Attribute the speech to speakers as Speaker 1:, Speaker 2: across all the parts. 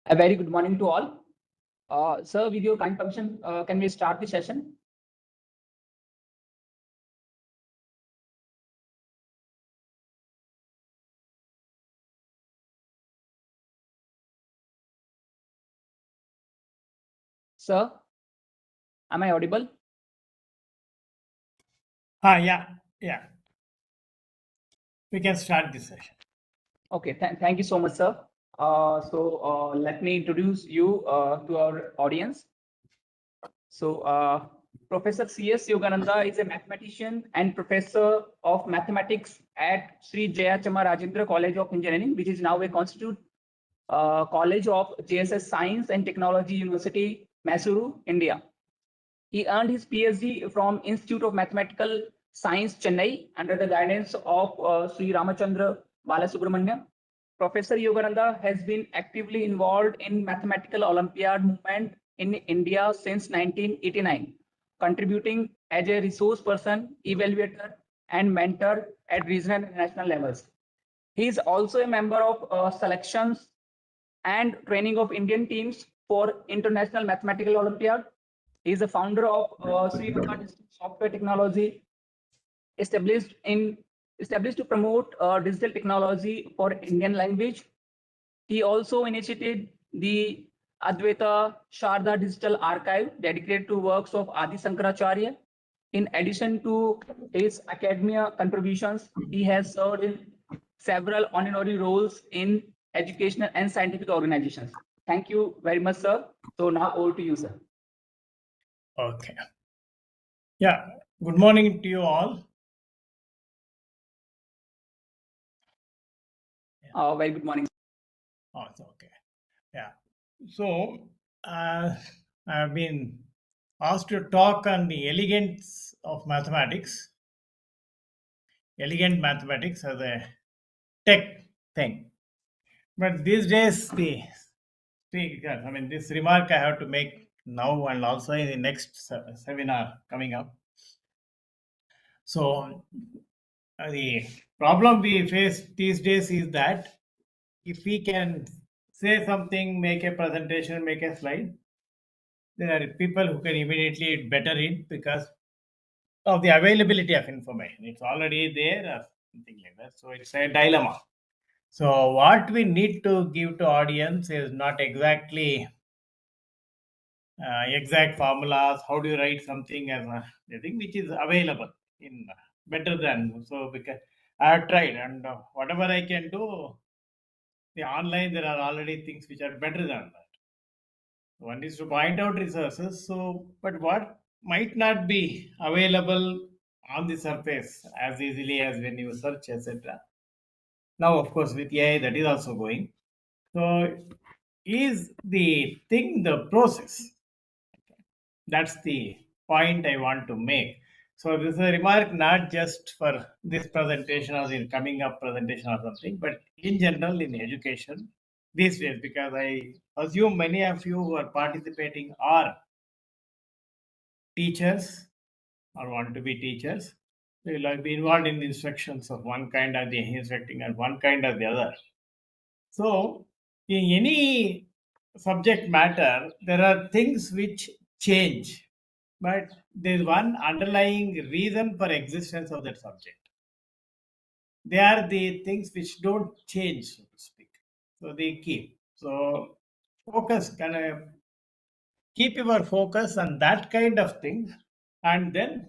Speaker 1: A very good morning to all. Sir, with your kind permission, can we start the session? Sir, am I audible?
Speaker 2: Yeah. We can start this session.
Speaker 1: Okay, thank you so much, sir. Let me introduce you to our audience. Professor C.S. Yogananda is a mathematician and professor of mathematics at Sri Jayachama Rajendra College of Engineering, which is now a constitute college of JSS Science and Technology University, Mysuru, India. He earned his PhD from Institute of Mathematical Science, Chennai, under the guidance of Sri Ramachandra Balasubramanian. Professor Yogananda has been actively involved in mathematical Olympiad movement in India since 1989, contributing as a resource person, evaluator, and mentor at regional and national levels. He is also a member of selections and training of Indian teams for International Mathematical Olympiad. He is the founder of Sri Lanka Digital Software Technology, established in established to promote digital technology for Indian language. He also initiated the Advaita Sharda Digital Archive, dedicated to works of Adi Sankaracharya. In addition to his academia contributions, he has served in several honorary roles in educational and scientific organizations. Thank you very much, sir. So now over to you, sir.
Speaker 2: Okay. Yeah. Good morning to you all.
Speaker 1: Very good morning.
Speaker 2: Oh, it's okay. Yeah. So I've been asked to talk on the elegance of mathematics, elegant mathematics as a tech thing. But these days, this remark I have to make now and also in the next seminar coming up. So the problem we face these days is that if we can say something, make a presentation, make a slide, there are people who can immediately better it because of the availability of information. It's already there or something like that. So it's a dilemma. So what we need to give to audience is not exactly exact formulas. How do you write something as a thing which is available in better than so because I have tried and whatever I can do the online there are already things which are better than that. One is to point out resources. So, but what might not be available on the surface as easily as when you search, etc. Now, of course, with AI, that is also going. So, is the thing the process? That's the point I want to make. So, this is a remark not just for this presentation or the coming up presentation or something, but in general in education these days, because I assume many of you who are participating are teachers or want to be teachers. They will be involved in the instructions of one kind or the instructing and one kind or the other. So, in any subject matter, there are things which change, but there is one underlying reason for existence of that subject. They are the things which don't change, so to speak. So they keep. So focus, kind of keep your focus on that kind of thing, and then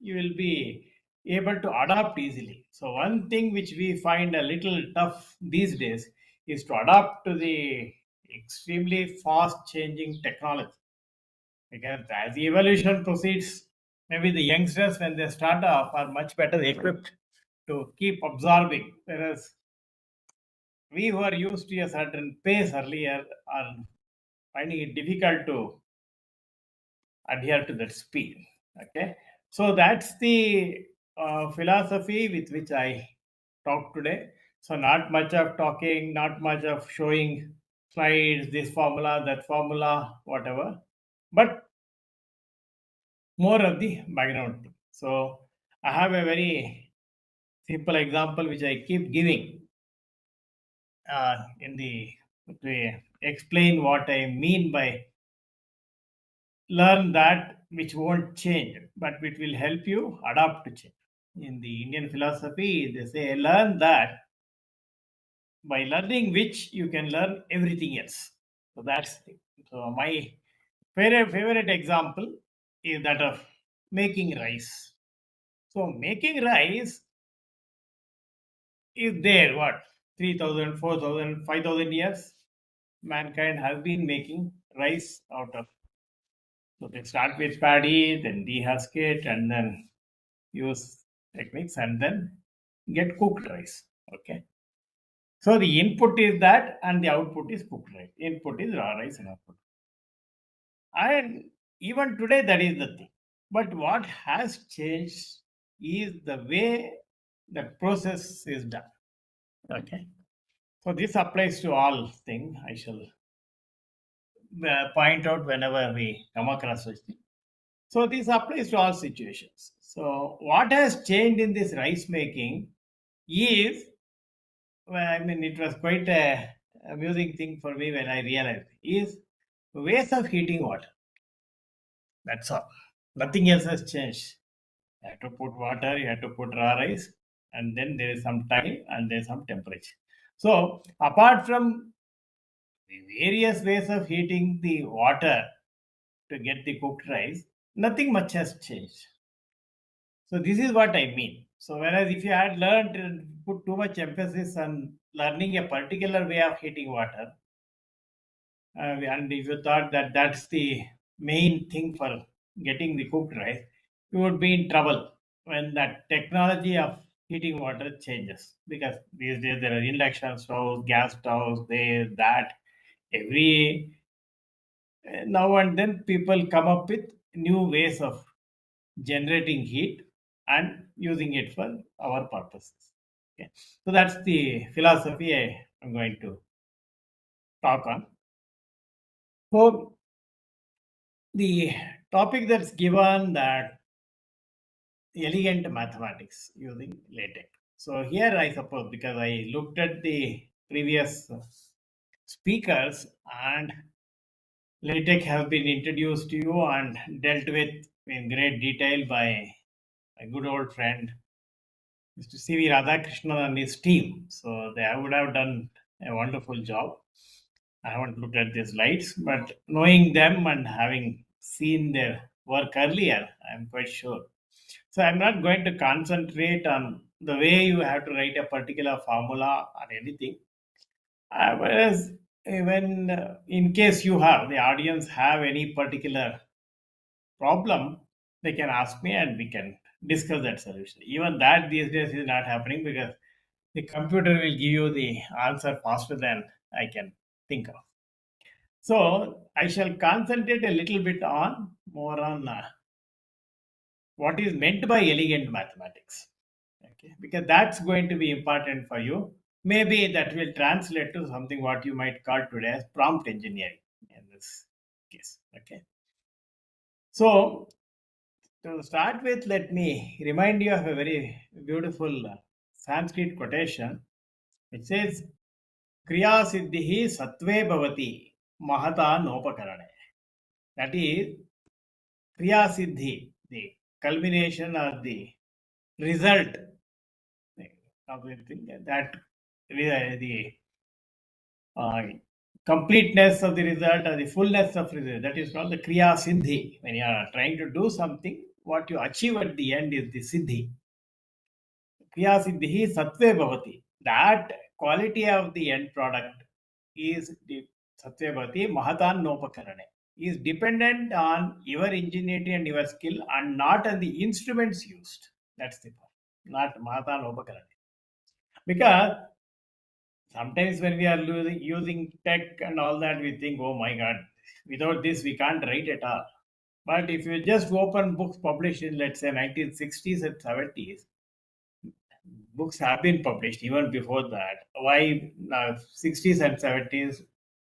Speaker 2: you will be able to adapt easily. So one thing which we find a little tough these days is to adapt to the extremely fast changing technology. Because as the evolution proceeds, maybe the youngsters when they start off are much better equipped to keep absorbing, whereas we who are used to a certain pace earlier are finding it difficult to adhere to that speed. Okay, so that's the philosophy with which I talk today. So not much of talking, not much of showing slides, this formula, that formula, whatever, but more of the background thing. So I have a very simple example which I keep giving in the to explain what I mean by learn that which won't change, but which will help you adapt to change. In the Indian philosophy, they say learn that, by learning which you can learn everything else. So that's the thing. So my favorite example is that of making rice. So making rice is there, what, 3,000, 4,000, 5,000 years? Mankind has been making rice out of. So they start with paddy, then dehusk it, and then use techniques, and then get cooked rice. Okay. So the input is that, and the output is cooked rice. Input is raw rice and output. And even today, that is the thing. But what has changed is the way the process is done. Okay. So this applies to all things. I shall point out whenever we come across such thing. So this applies to all situations. So what has changed in this rice making is, well, I mean, it was quite a amusing thing for me when I realized, is ways of heating water. That's all. Nothing else has changed. You have to put water, you have to put raw rice, and then there is some time and there is some temperature. So apart from the various ways of heating the water to get the cooked rice, nothing much has changed. So this is what I mean. So whereas if you had learned and put too much emphasis on learning a particular way of heating water, and if you thought that that's the main thing for getting the cooked rice, you would be in trouble when that technology of heating water changes. Because these days there are induction stoves, gas stoves, there, that. Every now and then people come up with new ways of generating heat and using it for our purposes. Okay. So that's the philosophy I'm going to talk on. So the topic that's given, that elegant mathematics using LaTeX. So here I suppose, because I looked at the previous speakers, and LaTeX has been introduced to you and dealt with in great detail by a good old friend, Mr. C.V. Radhakrishnan and his team. So they would have done a wonderful job. I haven't looked at the slides, but knowing them and having seen their work earlier, I'm quite sure. So I'm not going to concentrate on the way you have to write a particular formula or anything. Whereas when, in case you have, the audience have any particular problem, they can ask me and we can discuss that solution. Even that these days is not happening, because the computer will give you the answer faster than I can think of. So I shall concentrate a little bit on more on what is meant by elegant mathematics. Okay, because that's going to be important for you. Maybe that will translate to something what you might call today as prompt engineering in this case. Okay. So to start with, let me remind you of a very beautiful Sanskrit quotation which says, Kriya siddhihi satve bhavati mahata nopakarane. That is, Kriya siddhi, the culmination or the result of the thing, that the uh, completeness of the result or the fullness of result, that is called the Kriya Siddhi. When you are trying to do something, what you achieve at the end is the Siddhi. Kriya Siddhi Satve Bhavati. That quality of the end product is the Satve Bhavati Mahatan Nopakarane. Is dependent on your ingenuity and your skill and not on the instruments used. That's the point. Not Mahatan Nopakarane. Because sometimes when we are using tech and all that, we think, oh my God, without this we can't write at all. But if you just open books published in, let's say, 1960s and 70s, books have been published even before that. Why 60s and 70s?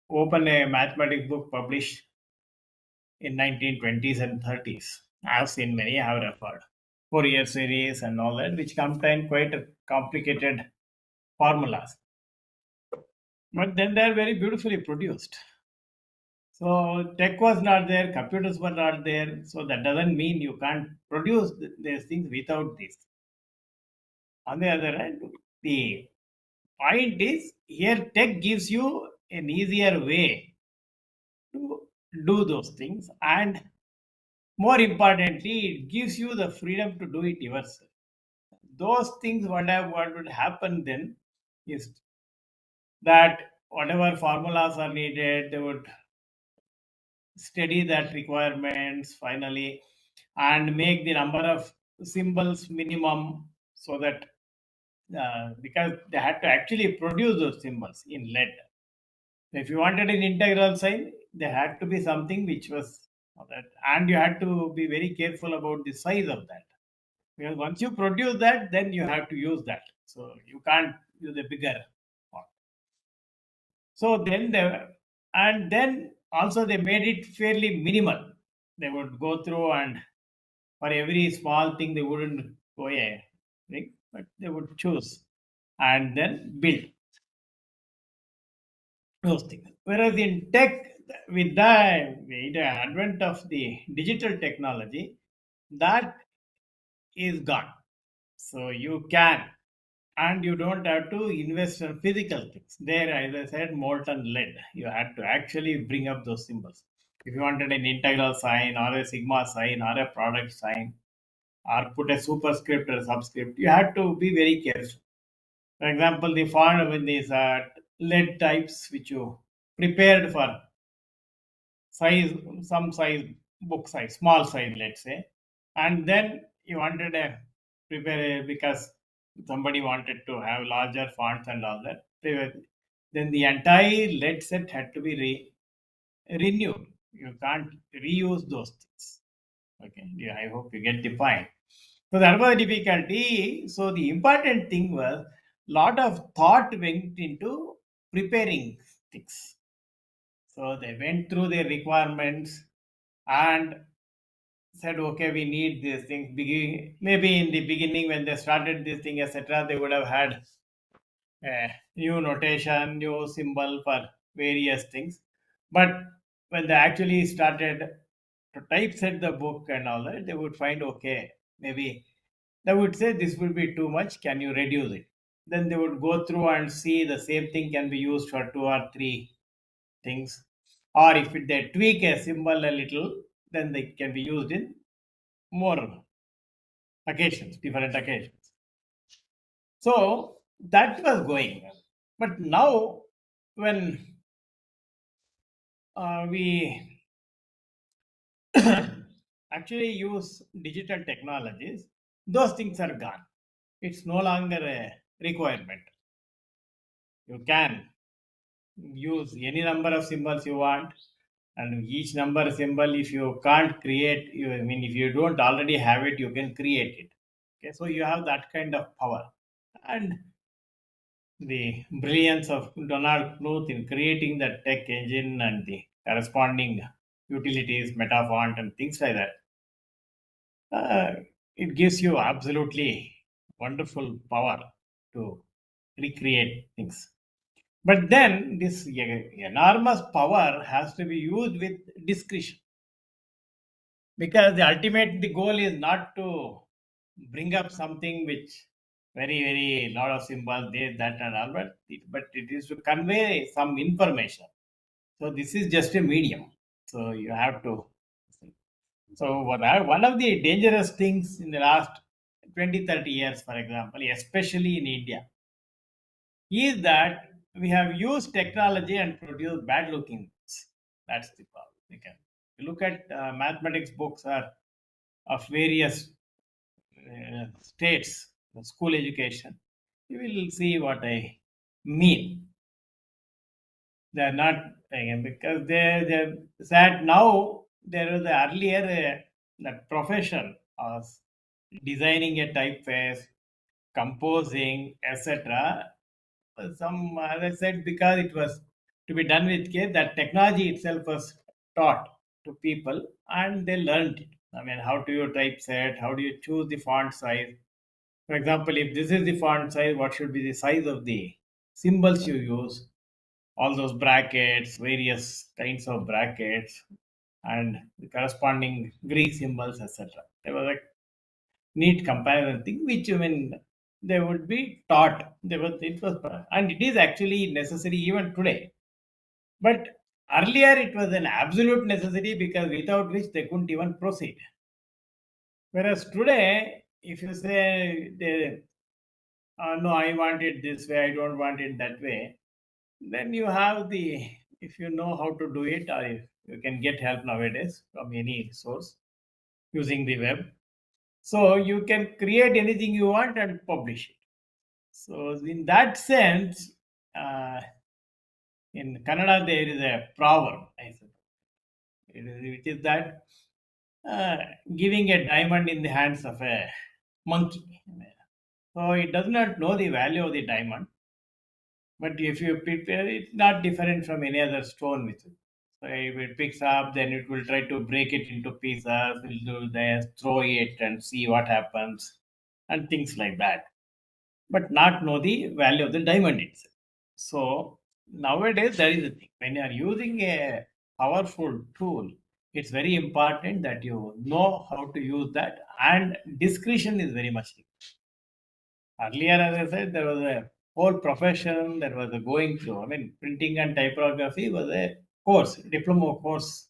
Speaker 2: Open a mathematics book published in 1920s and 30s. I've seen many, I have referred. Fourier series and all that, which contain quite complicated formulas. but then they are very beautifully produced. So tech was not there, computers were not there. So that doesn't mean you can't produce these things without this. On the other hand, the point is here tech gives you an easier way to do those things, and more importantly, it gives you the freedom to do it yourself. Those things, what would happen then is that whatever formulas are needed, they would study that requirements finally and make the number of symbols minimum, so that because they had to actually produce those symbols in lead. If you wanted an integral sign, there had to be something which was that, and you had to be very careful about the size of that, because once you produce that, then you have to use that. So you can't use a bigger font. So then and then also they made it fairly minimal. They would go through, and for every small thing they wouldn't go a thing, but they would choose and then build those things. Whereas in tech, with the advent of the digital technology, that is gone. So you can, and you don't have to invest in physical things. There, as I said, molten lead. You had to actually bring up those symbols. If you wanted an integral sign or a sigma sign or a product sign, or put a superscript or a subscript, you had to be very careful. For example, the font with these lead types which you prepared for size, some size, book size, small size, let's say, and then you wanted a prepare because somebody wanted to have larger fonts and all that. Then the entire lead set had to be renewed. You can't reuse those things. Okay, yeah, I hope you get the point. So that was the difficulty. So the important thing was lot of thought went into preparing things. So they went through their requirements and said, okay, we need these things. Maybe in the beginning when they started this thing, etc., they would have had a new notation, new symbol for various things. But when they actually started to typeset the book and all that, they would find, okay, maybe they would say this will be too much. Can you reduce it? Then they would go through and see the same thing can be used for two or three things. Or if they tweak a symbol a little, then they can be used in more occasions, different occasions. So that was going. But now, when we actually use digital technologies, those things are gone. It's no longer a requirement. You can use any number of symbols you want, and each number symbol, if you can't create, I mean, if you don't already have it, you can create it. Okay, so you have that kind of power. And the brilliance of Donald Knuth in creating the tech engine and the corresponding utilities, metafont, and things like that, it gives you absolutely wonderful power to recreate things. But then this enormous power has to be used with discretion, because the goal is not to bring up something which very lot of symbols this that and all, but it is to convey some information. So this is just a medium, so you have to. So one of the dangerous things in the last 20-30 years, for example, especially in India, is that we have used technology and produced bad looking books. That's the problem. You can look at mathematics books are of various states, school education. You will see what I mean. They are not, again, because they said now there was earlier that profession of designing a typeface, composing, etc. Some, as I said, because it was to be done with care, that technology itself was taught to people and they learned it. I mean, how do you typeset? How do you choose the font size? For example, if this is the font size, what should be the size of the symbols you use? all those brackets, various kinds of brackets, and the corresponding Greek symbols, etc. There was a neat comparison thing, which I mean they would be taught. It was, and it is actually necessary even today. But earlier it was an absolute necessity because without which they couldn't even proceed. Whereas today, if you say no, I want it this way, I don't want it that way, then you have if you know how to do it, or if you can get help nowadays from any source using the web. So you can create anything you want and publish it. So in that sense, uh, in Kannada there is a proverb, I suppose, which is that uh, giving a diamond in the hands of a monkey. So it does not know the value of the diamond, but if you prepare, it's not different from any other stone with it. So if it picks up, then it will try to break it into pieces, will do this, throw it and see what happens, and things like that. But not know the value of the diamond itself. So nowadays there is a thing. When you are using a powerful tool, it's very important that you know how to use that, and discretion is very much important. Earlier, as I said, there was a whole profession that was going through. I mean, printing and typography was a course, diploma course,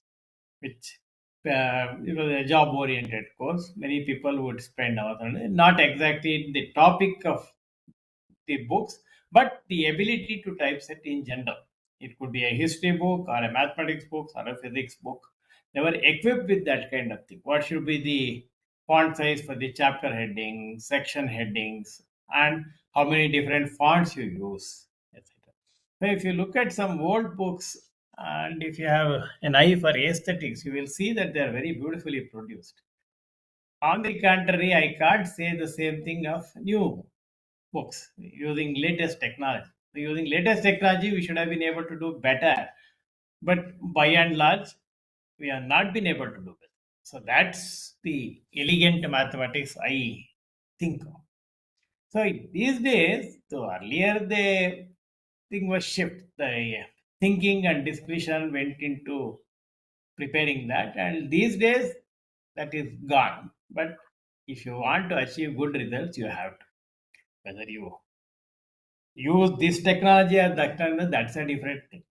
Speaker 2: which it was a job-oriented course. Many people would spend hours on it. Not exactly the topic of the books, but the ability to typeset in general. It could be a history book or a mathematics book or a physics book. They were equipped with that kind of thing. What should be the font size for the chapter headings, section headings, and how many different fonts you use, etc. So if you look at some old books and if you have an eye for aesthetics, you will see that they are very beautifully produced. On the contrary, I can't say the same thing of new books using latest technology. So using latest technology, we should have been able to do better. But by and large, we have not been able to do better. So that's the elegant mathematics I think of. So these days, so earlier the thing was shift. The thinking and discussion went into preparing that, and these days that is gone. But if you want to achieve good results, you have to. Whether you use this technology or that technology, that's a different thing.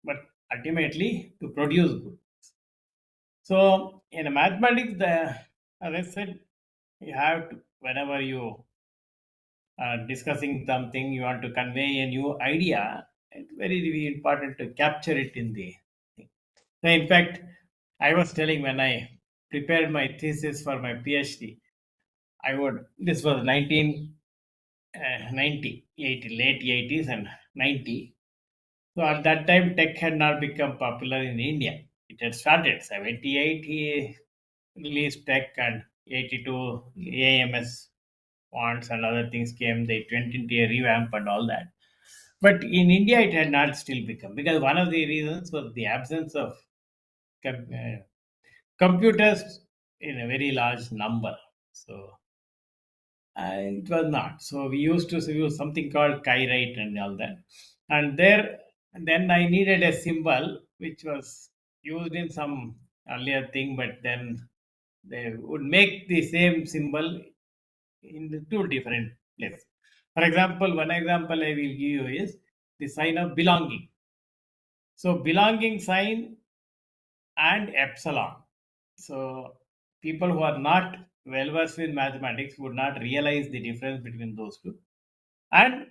Speaker 2: But ultimately, to produce good. So in mathematics, as I said, you have to, whenever you are discussing something, you want to convey a new idea, it's very, very important to capture it in the thing. So in fact, I was telling when I prepared my thesis for my PhD, this was 1990, late 80s and 90. So at that time, tech had not become popular in India. It had started. 78, he released tech, and 82, AMS fonts and other things came. They went into a revamp and all that. But in India, it had not still become, because one of the reasons was the absence of com- uh, computers in a very large number. So it was not. So we used to use something called Kyrite and all that. And then I needed a symbol which was used in some earlier thing, but then they would make the same symbol in the two different places. For example, one example I will give you is the sign of belonging. So belonging sign and epsilon. So people who are not well versed in mathematics would not realize the difference between those two. And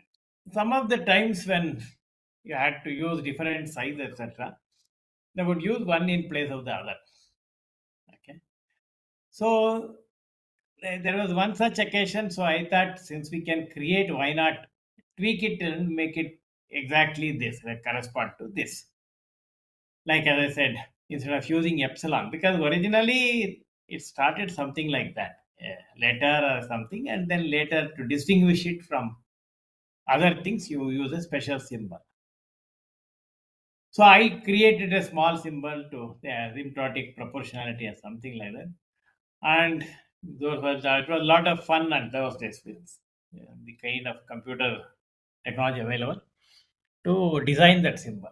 Speaker 2: some of the times when you had to use different size, etc., they would use one in place of the other. Okay. So there was one such occasion. So I thought, since we can create, why not tweak it and make it exactly this, that correspond to this. Like as I said, instead of using epsilon, because originally it started something like that, a letter or something, and then later to distinguish it from other things, you use a special symbol. So I created a small symbol to asymptotic proportionality or something like that, and it was a lot of fun at those days with the kind of computer technology available. to design that symbol.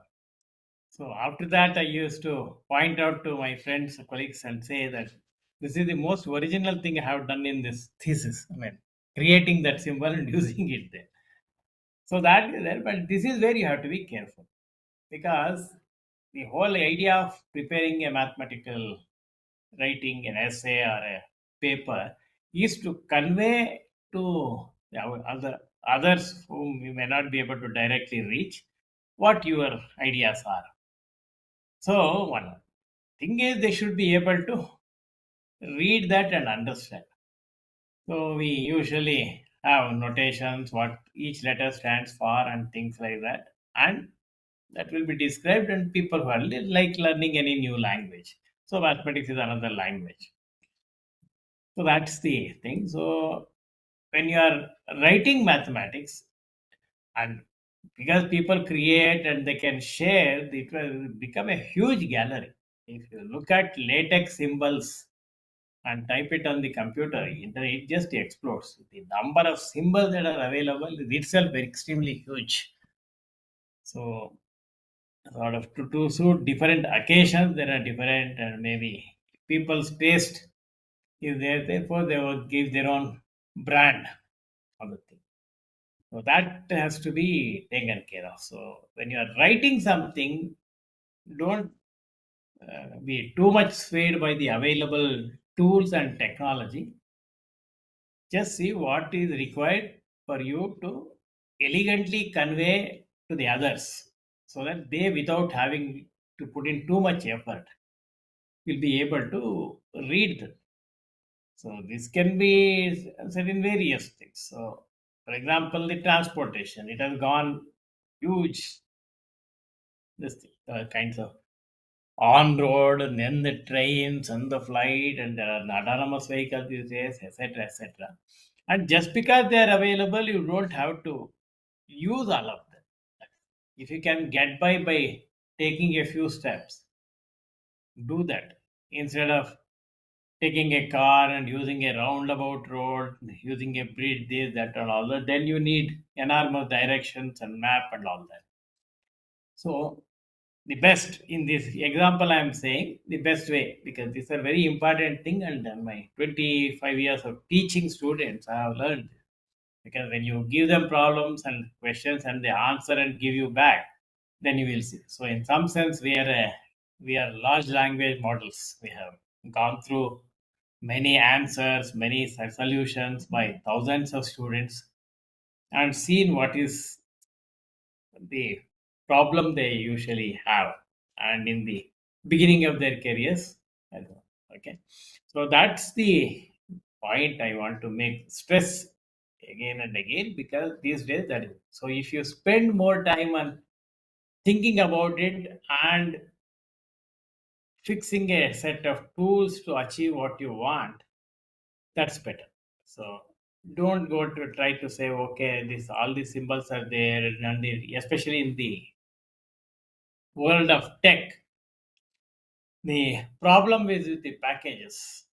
Speaker 2: So after that, I used to point out to my friends, colleagues, and say that this is the most original thing I have done in this thesis. I mean, creating that symbol and using it there. So that is there, but this is where you have to be careful, because the whole idea of preparing a mathematical writing, an essay or a paper, is to convey to our others whom you may not be able to directly reach what your ideas are. So one thing is they should be able to read that and understand. So we usually have notations, what each letter stands for, and things like that. And that will be described, and people who are like learning any new language. So mathematics is another language. So that's the thing. So when you are writing mathematics, and because people create and they can share, it will become a huge gallery. If you look at latex symbols and type it on the computer, it just explodes. The number of symbols that are available is itself extremely huge. So, sort of to suit different occasions, there are different, and maybe people's taste is there. Therefore, they will give their own brand of the thing. So that has to be taken care of. So when you are writing something, don't be too much swayed by the available tools and technology. Just see what is required for you to elegantly convey to the others, so that they, without having to put in too much effort, will be able to read them. So this can be said in various things. So, for example, the transportation, it has gone huge. This thing, kinds of on road, and then the trains and the flight, and there are autonomous vehicles these days, etc., etc. And just because they are available, you don't have to use all of them. If you can get by taking a few steps, do that instead of taking a car and using a roundabout road, using a bridge, this, that, and all that. Then you need enormous directions and map and all that. So the best in this example, I am saying the best way, because these are very important thing, and my 25 years of teaching students, I have learned, because when you give them problems and questions and they answer and give you back, then you will see. So in some sense, we are large language models. We have gone through many answers, many solutions by thousands of students, and seen what is the problem they usually have, and in the beginning of their careers as well. Okay, so that's the point I want to make stress again and again, because these days that is so. If you spend more time on thinking about it and fixing a set of tools to achieve what you want, that's better. So don't go to try to say, okay, this all these symbols are there, and especially in the world of tech, the problem is with the packages.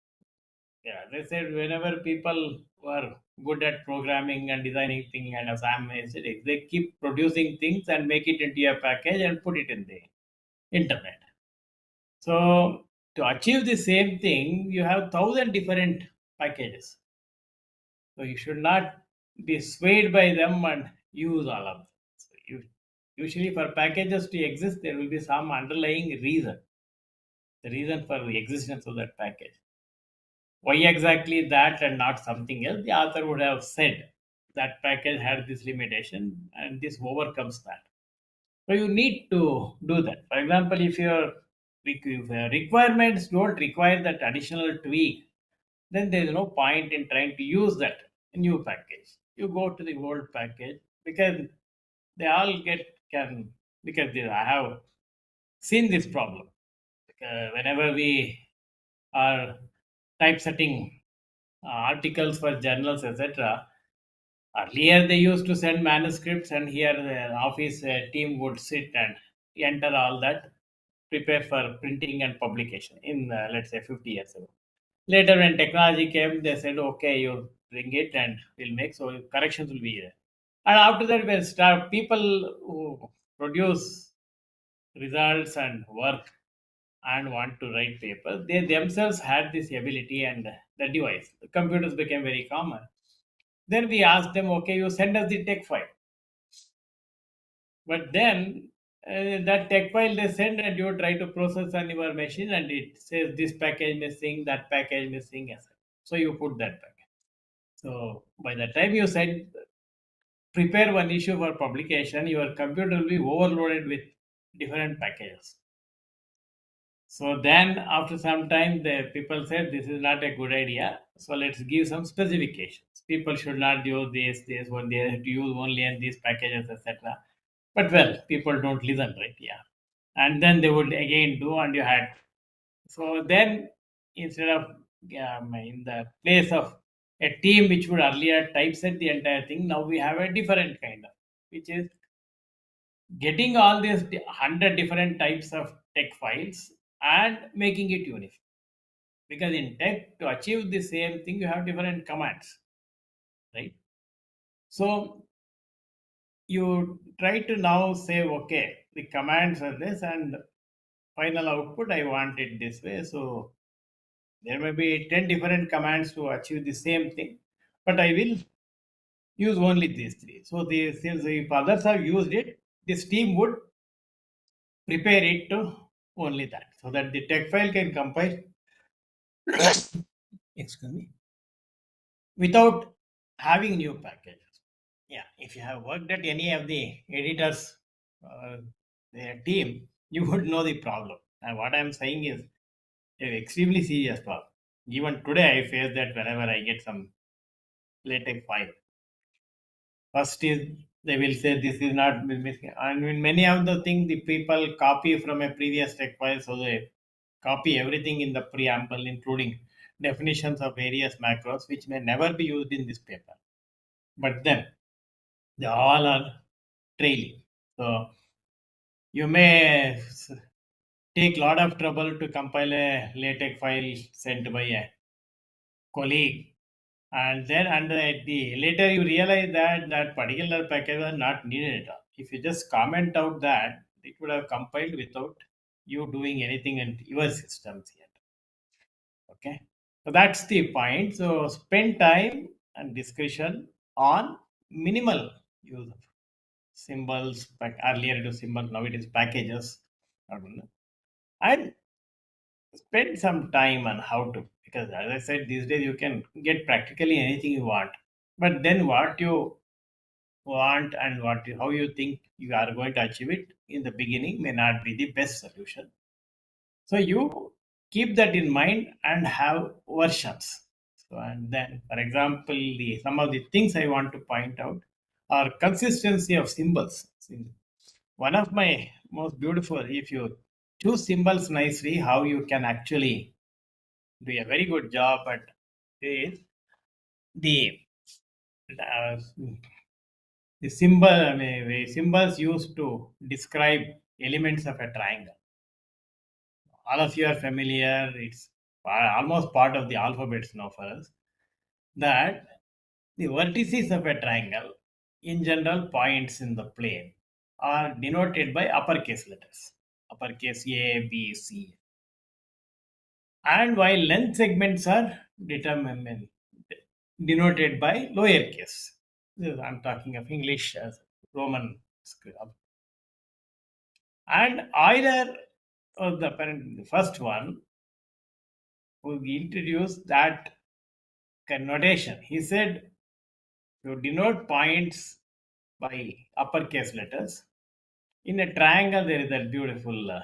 Speaker 2: Yeah, they said whenever people were good at programming and designing things and assignments, they keep producing things and make it into a package and put it in the internet. So to achieve the same thing, you have 1,000 different packages. So you should not be swayed by them and use all of them. So usually for packages to exist, there will be some underlying reason, the reason for the existence of that package. Why exactly that and not something else? The author would have said that package had this limitation and this overcomes that. So you need to do that. For example, if your requirements don't require that additional tweak, then there is no point in trying to use that new package. You go to the old package, because they all can because I have seen this problem. Whenever we are typesetting articles for journals, etc. Earlier, they used to send manuscripts, and here the office team would sit and enter all that, prepare for printing and publication in, let's say, 50 years ago. Later, when technology came, they said, okay, you bring it and we'll make, so corrections will be there. And after that, we'll start people who produce results and work and want to write papers, they themselves had this ability and the device. The computers became very common. Then we asked them, okay, you send us the text file. But then that text file they send and you try to process on your machine and it says this package missing, that package missing, etc. So you put that package. So by the time you send prepare one issue for publication, your computer will be overloaded with different packages. So then after some time, the people said this is not a good idea. So let's give some specifications. People should not use this one, they have to use only in these packages, etc. But well, people don't listen, right? Yeah. And then they would again do, and you had. So then instead of in the place of a team which would earlier typeset the entire thing, now we have a different kind of, which is getting all these 100 different types of text files and making it uniform. Because in text, to achieve the same thing, you have different commands, right? So you try to now say, okay, the commands are this, and final output, I want it this way. So there may be 10 different commands to achieve the same thing, but I will use only these three. So since if others have used it, this team would prepare it to only that, so that the text file can compile excuse me, without having new packages. Yeah, if you have worked at any of the editors, their team, you would know the problem. And what I'm saying is an extremely serious problem. Even today, I face that whenever I get some LaTeX file. First is they will say this is not missing, and in many of the things the people copy from a previous text file, so they copy everything in the preamble, including definitions of various macros, which may never be used in this paper. But then they all are trailing. So you may take a lot of trouble to compile a LaTeX file sent by a colleague, and then later you realize that that particular package was not needed at all. If you just comment out that, it would have compiled without you doing anything in your systems yet. Okay, so that's the point. So spend time and discussion on minimal use of symbols. Earlier it was symbols, now it is packages. I don't know. And spend some time on how to, because as I said, these days you can get practically anything you want. But then what you want and how you think you are going to achieve it in the beginning may not be the best solution. So you keep that in mind and have versions. So and then, for example, some of the things I want to point out are consistency of symbols. One of my most beautiful, if you choose symbols nicely, how you can actually do a very good job at is the uh, the symbol. I mean, the symbols used to describe elements of a triangle. All of you are familiar. It's almost part of the alphabets now for us. That the vertices of a triangle, in general, points in the plane, are denoted by uppercase letters, uppercase A, B, C. And while length segments are denoted by lowercase. I'm talking of English as Roman script. And either of the first one who introduced that connotation, he said to denote points by uppercase letters. In a triangle, there is that beautiful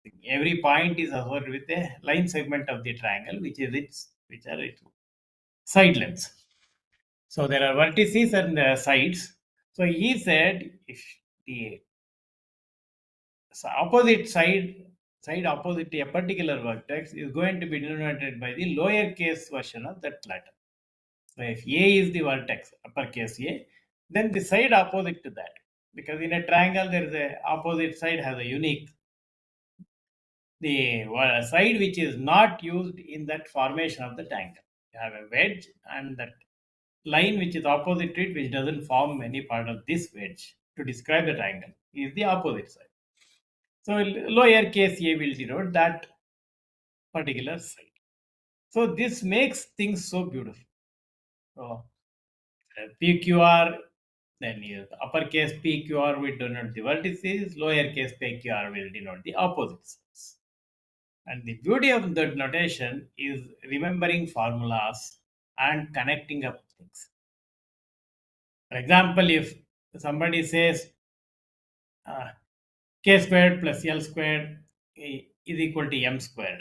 Speaker 2: thing. Every point is associated with a line segment of the triangle, which are its side lengths. So there are vertices and sides. So he said if the opposite side opposite a particular vertex is going to be denoted by the lowercase version of that letter. So if A is the vertex, uppercase A, then the side opposite to that, because in a triangle there is a opposite side has a unique. The side which is not used in that formation of the triangle. You have a wedge and that line which is opposite to it, which doesn't form any part of this wedge to describe the triangle. is the opposite side. So lowercase a will denote that particular side. So this makes things so beautiful. So PQR, then the uppercase PQR will denote the vertices, lowercase PQR will denote the opposite sides. And the beauty of the notation is remembering formulas and connecting up things. For example, if somebody says uh, k squared plus L squared is equal to m squared,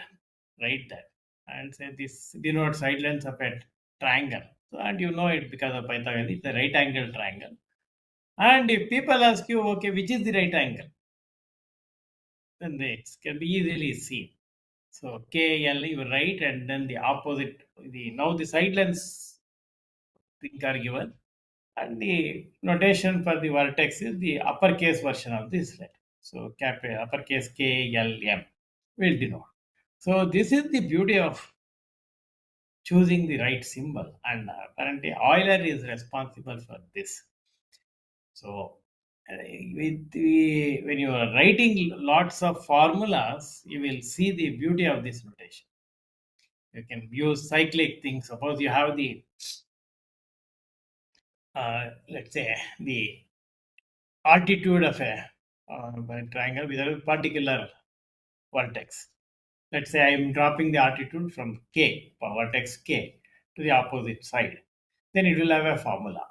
Speaker 2: write that and say this denotes side lengths of a triangle. So, and you know it because of Pythagoras, it's a right angle triangle. And if people ask you, okay, which is the right angle, then it can be easily seen. So KL you write, and then the opposite, now the side lengths thing are given, and the notation for the vertex is the uppercase version of this letter. So uppercase K L M will denote. So this is the beauty of choosing the right symbol, and apparently Euler is responsible for this. So when you are writing lots of formulas, you will see the beauty of this notation. You can use cyclic things. Suppose you have the let's say the altitude of a triangle with a particular vertex. Let's say I am dropping the altitude from K, vertex K, to the opposite side. Then it will have a formula.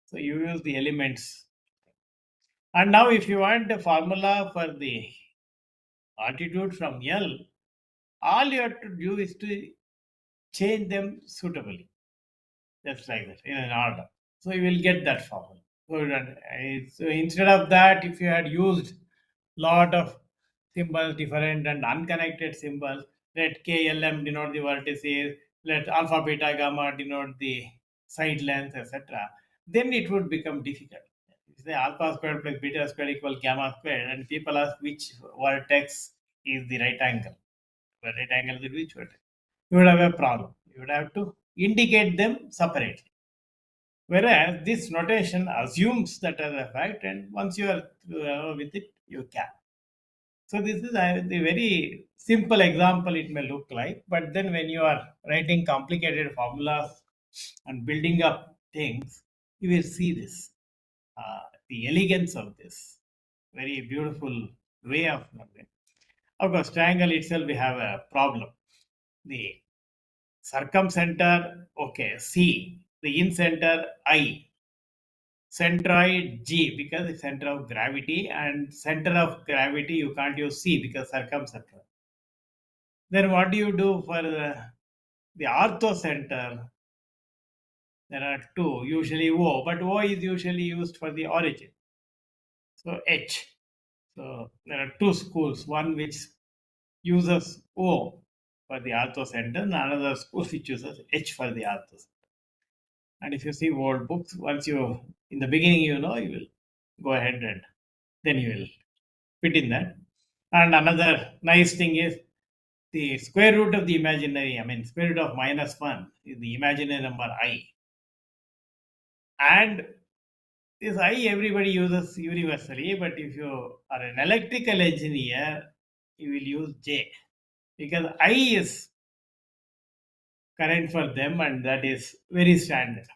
Speaker 2: So you use the elements. And now if you want the formula for the altitude from L, all you have to do is to change them suitably, just like that, in an order. So you will get that formula. So instead of that, if you had used lot of symbols, different and unconnected symbols, let KLM denote the vertices, let alpha, beta, gamma denote the side lengths, etc., then it would become difficult. If you say alpha squared plus beta squared equal gamma squared, and people ask which vertex is the right angle. The right angle is which vertex? You would have a problem. You would have to indicate them separately. Whereas this notation assumes that as a fact, and once you are with it, you can. So this is the very simple example it may look like, but then when you are writing complicated formulas and building up things, you will see this, the elegance of this, very beautiful way of numbering. Of course, triangle itself we have a problem. The circumcenter, okay, C, the incenter I, centroid G because it's center of gravity, and center of gravity you can't use C because circumcenter. Then what do you do for the orthocenter? There are two, usually O, but O is usually used for the origin. So H. So there are two schools, one which uses O for the orthocenter and another school which uses H for the orthocenter. And if you see old books, once you, in the beginning, you know, you will go ahead and then you will fit in that. And another nice thing is the square root of the imaginary, square root of -1 is the imaginary number I. And this I everybody uses universally, but if you are an electrical engineer, you will use J because I is current for them and that is very standard.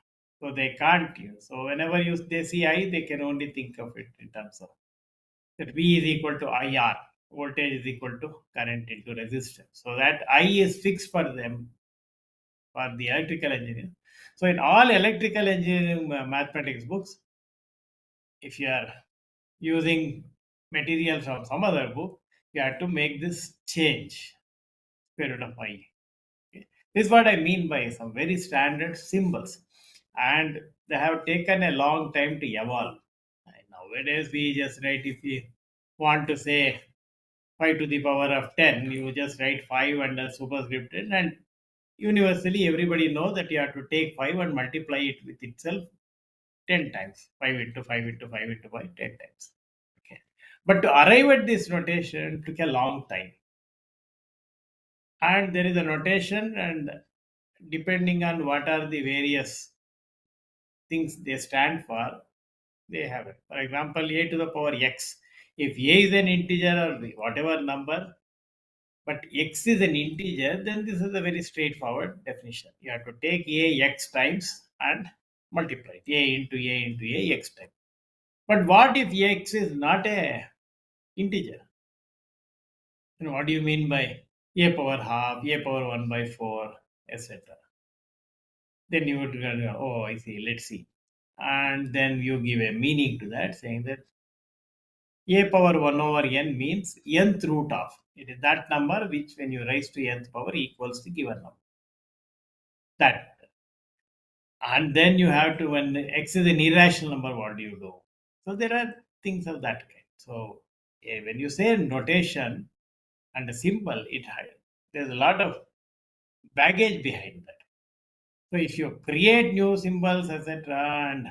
Speaker 2: So they can't use. So whenever they see I, they can only think of it in terms of that V is equal to IR, voltage is equal to current into resistance. So that I is fixed for them, for the electrical engineer. So in all electrical engineering mathematics books, if you are using material from some other book, you have to make this change, square root of I. Okay. This is what I mean by some very standard symbols. And they have taken a long time to evolve. And nowadays, we just write, if we want to say 5 to the power of 10, you just write 5 and a superscript, and universally everybody knows that you have to take 5 and multiply it with itself 10 times. 5 into 5 into 5 into 5, 10 times. Okay. But to arrive at this notation took a long time. And there is a notation, and depending on what are the various things they stand for, they have it. For example, a to the power x. If a is an integer or whatever number, but x is an integer, then this is a very straightforward definition. You have to take a x times and multiply it. A into a into a x times. But what if x is not a integer? And what do you mean by a power half, a power 1 by 4, etc.? Then you would go, oh, I see, let's see. And then you give a meaning to that, saying that a power 1 over n means nth root of. It is that number which, when you raise to nth power, equals the given number. That. And then you have to, when x is an irrational number, what do you do? So there are things of that kind. So when you say notation and a symbol, there's a lot of baggage behind that. So if you create new symbols, etc., and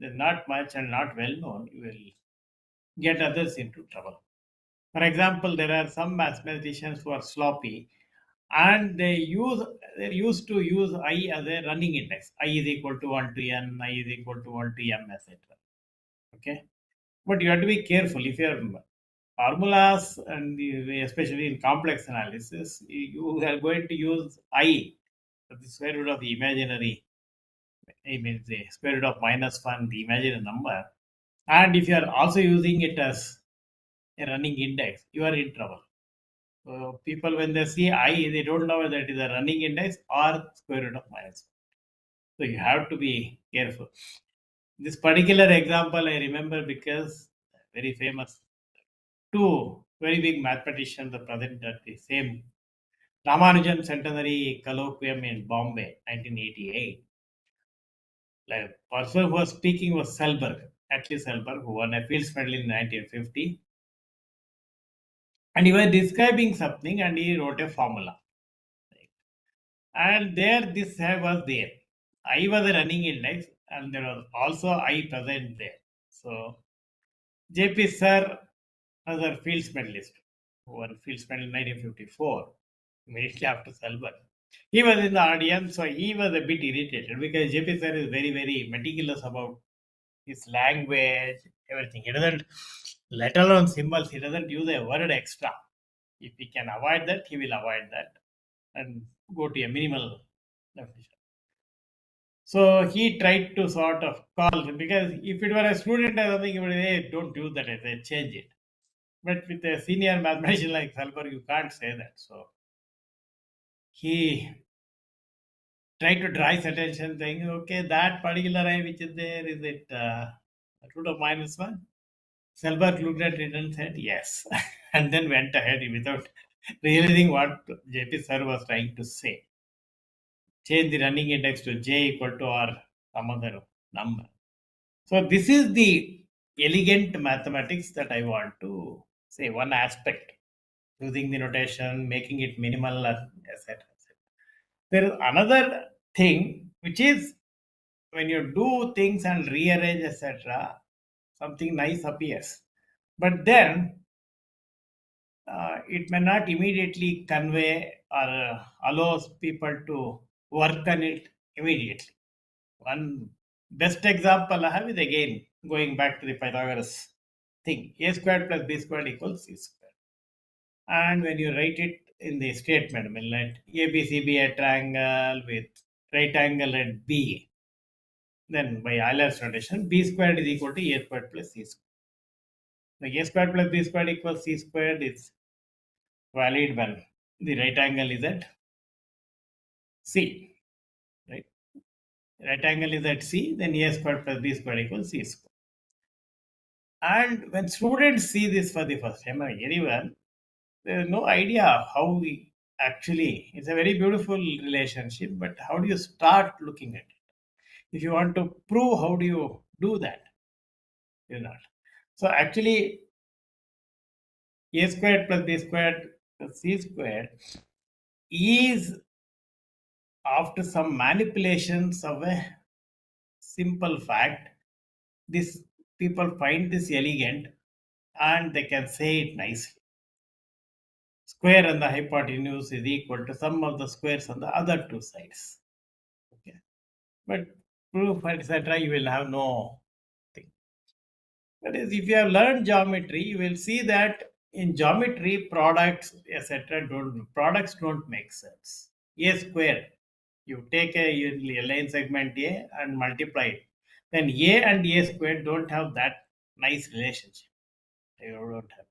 Speaker 2: they're not much and not well known, you will get others into trouble. For example, there are some mathematicians who are sloppy, and they're used to use I as a running index. I is equal to 1 to n, I is equal to 1 to m, etc. Okay, but you have to be careful. If your formulas, and especially in complex analysis, you are going to use I, the square root of the imaginary, I mean the square root of -1, the imaginary number, and if you are also using it as a running index, you are in trouble. So people, when they see I, they don't know whether it is a running index or square root of -1. So you have to be careful. This particular example I remember because very famous. Two very big mathematicians are present at the same Ramanujan Centenary Colloquium in Bombay, 1988. The person who was speaking was Selberg, Atlee Selberg, who won a Fields Medal in 1950. And he was describing something and he wrote a formula. And there, this was there. I was a running index and there was also I present there. So, JP Sir, another Fields medalist, who won Fields Medal in 1954, immediately after Selberg. He was in the audience, so he was a bit irritated because JP Sir is very, very meticulous about his language, everything. He doesn't, let alone symbols, he doesn't use a word extra. If he can avoid that, he will avoid that and go to a minimal definition. So he tried to sort of call, because if it were a student or something, he would say, hey, don't use that, I say, change it. But with a senior mathematician like Selberg, you can't say that. So he tried to draw his attention, saying, okay, that particular I which is there, is it root of -1? Selberg looked at it and said, yes. And then went ahead without realizing what JP Sir was trying to say. Change the running index to j equal to or some other number. So this is the elegant mathematics that I want to say, one aspect. Using the notation, making it minimal, etc. There is another thing which is when you do things and rearrange, etc., something nice appears. But then it may not immediately convey or allows people to work on it immediately. One best example I have is again going back to the Pythagoras thing. A squared plus b squared equals c squared. And when you write it in the statement, I mean, let ABC be a triangle with right angle at B, then by Euler's notation, b squared is equal to a squared plus c squared. Now, a squared plus b squared equals c squared is valid when the right angle is at C, right? Right angle is at C, then a squared plus b squared equals c squared. And when students see this for the first time, anyone, there is no idea how we actually, it's a very beautiful relationship, but how do you start looking at it? If you want to prove, how do you do that? You're not. So actually, a squared plus b squared plus c squared is, after some manipulations of a simple fact, this people find this elegant and they can say it nicely. Square and the hypotenuse is equal to sum of the squares on the other two sides. Okay. But proof, etc., you will have no thing. That is, if you have learned geometry, you will see that in geometry, products, etc., products don't make sense. A square, you take a line segment A and multiply it. Then A and A square don't have that nice relationship. They don't have.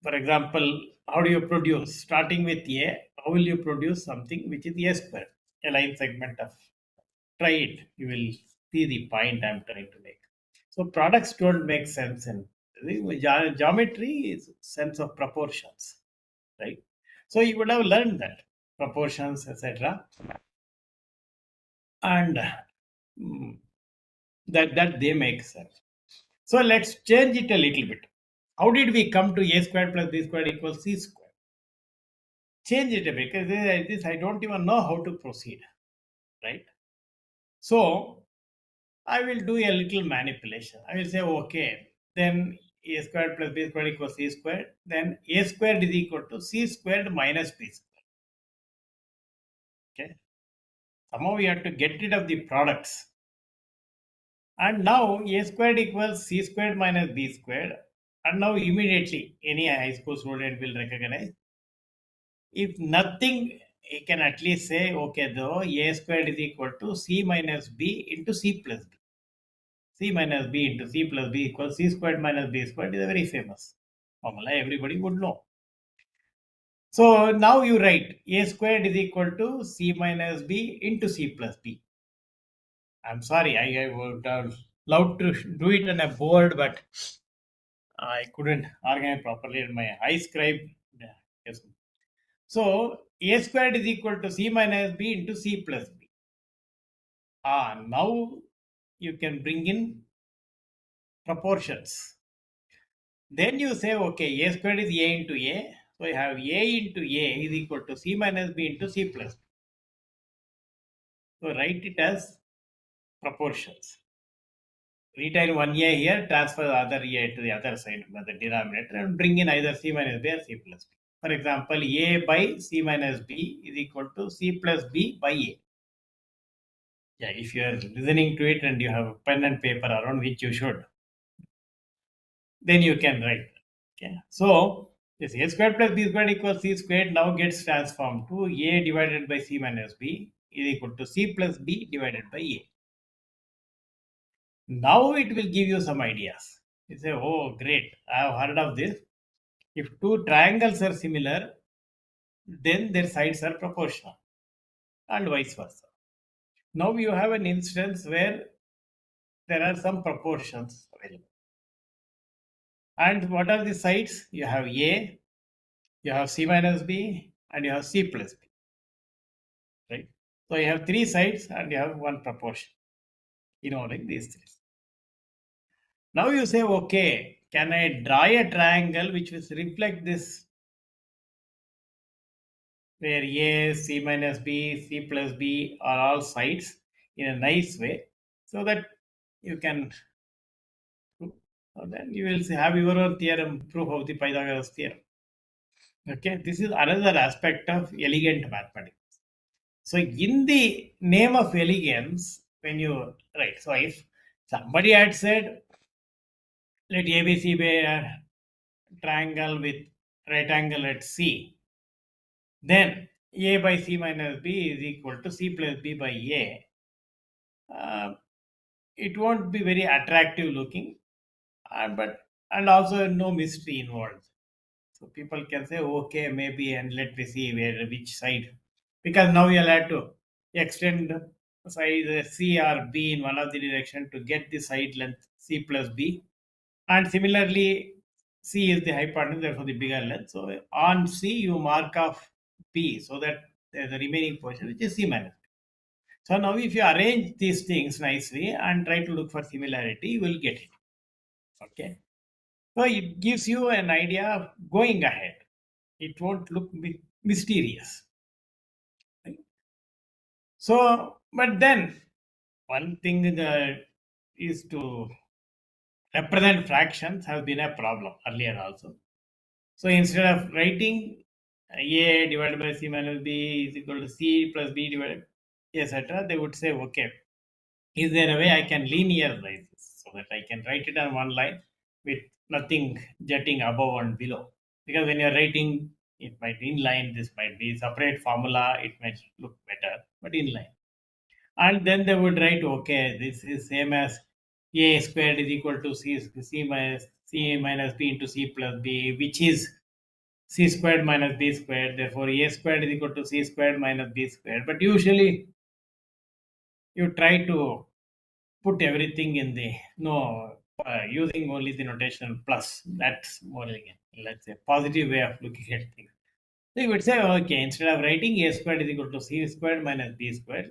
Speaker 2: For example, how do you produce? Starting with A, how will you produce something which is A square? A line segment of. Try it. You will see the point I'm trying to make. So products don't make sense in geometry is sense of proportions, right? So you would have learned that proportions, etc., and that they make sense. So let's change it a little bit. How did we come to a squared plus b squared equals c squared? Change it a bit because this I don't even know how to proceed, right? So I will do a little manipulation. I will say, okay, then a squared plus b squared equals c squared. Then a squared is equal to c squared minus b squared. Okay. Somehow we have to get rid of the products. And now a squared equals c squared minus b squared. And now immediately any high school student will recognize. If nothing, he can at least say, okay, though a squared is equal to c minus b into c plus b. C minus b into c plus b equals c squared minus b squared is a very famous formula. Everybody would know. So now you write a squared is equal to c minus b into c plus b. I'm sorry, I would have loved to do it on a board, but I couldn't organize properly in my high scribe. Yes. So a squared is equal to c minus b into c plus b. Now you can bring in proportions. Then you say, okay, a squared is a into a. So I have a into a is equal to c minus b into c plus b. So write it as proportions. Retain one a here, transfer the other a to the other side of the denominator and bring in either c minus b or c plus b. For example, a by c minus b is equal to c plus b by a. Yeah, if you are listening to it and you have a pen and paper around, which you should, then you can write. Okay, so this a squared plus b squared equals c squared now gets transformed to a divided by c minus b is equal to c plus b divided by a. Now it will give you some ideas. You say, oh, great, I have heard of this. If two triangles are similar, then their sides are proportional, and vice versa. Now you have an instance where there are some proportions available. And what are the sides? You have a, you have c minus b, and you have c plus b. Right? So you have three sides and you have one proportion involving these things. Now you say, okay, can I draw a triangle which will reflect this, where a, c minus b, c plus b are all sides in a nice way, so that you can, then you will have your own theorem, proof of the Pythagoras theorem. Okay, this is another aspect of elegant mathematics. So in the name of elegance, when you write, so if somebody had said, let ABC be a triangle with right angle at C, then A by C minus B is equal to C plus B by A. It won't be very attractive looking, but and also no mystery involved. So people can say, okay, maybe, and let me see which side, because now you'll have to extend side C or B in one of the direction to get the side length C plus B, and similarly C is the hypotenuse, therefore the bigger length. So on C you mark off B so that there's a remaining portion which is C minus B. So now if you arrange these things nicely and try to look for similarity, you will get it. Okay. So it gives you an idea of going ahead. It won't look mysterious. Right? So, but then one thing is to represent fractions has been a problem earlier also. So instead of writing a divided by c minus b is equal to c plus b divided, etc., they would say, okay, is there a way I can linearize this? so that I can write it on one line with nothing jutting above and below. Because when you're writing, it might inline, this might be separate formula, it might look better, but inline. And then they would write, okay, this is same as a squared is equal to c minus b into c plus b, which is c squared minus b squared. Therefore, a squared is equal to c squared minus b squared. But usually, you try to put everything in the using only the notation plus. That's more again, let's say, positive way of looking at things. So you would say, okay, instead of writing a squared is equal to c squared minus b squared,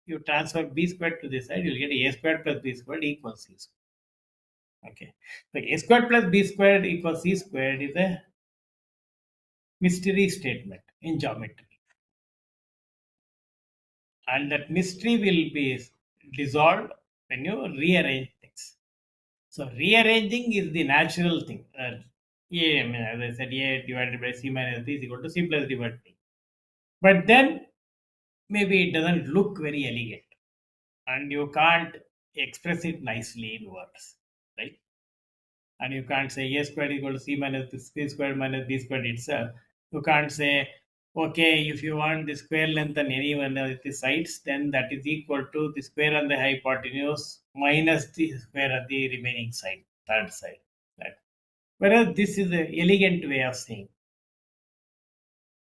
Speaker 2: you transfer b squared to this side, you'll get a squared plus b squared equals c squared. Okay, so a squared plus b squared equals c squared is a mystery statement in geometry, and that mystery will be dissolved when you rearrange things. So rearranging is the natural thing. A, I mean, as I said, a divided by c minus b is equal to c plus d by d. But then maybe it doesn't look very elegant, and you can't express it nicely in words, right? And you can't say a squared equal to c minus c squared minus b squared itself. You can't say, okay, if you want the square length on any one of the sides, then that is equal to the square on the hypotenuse minus the square on the remaining side, third side. Right? Whereas this is an elegant way of saying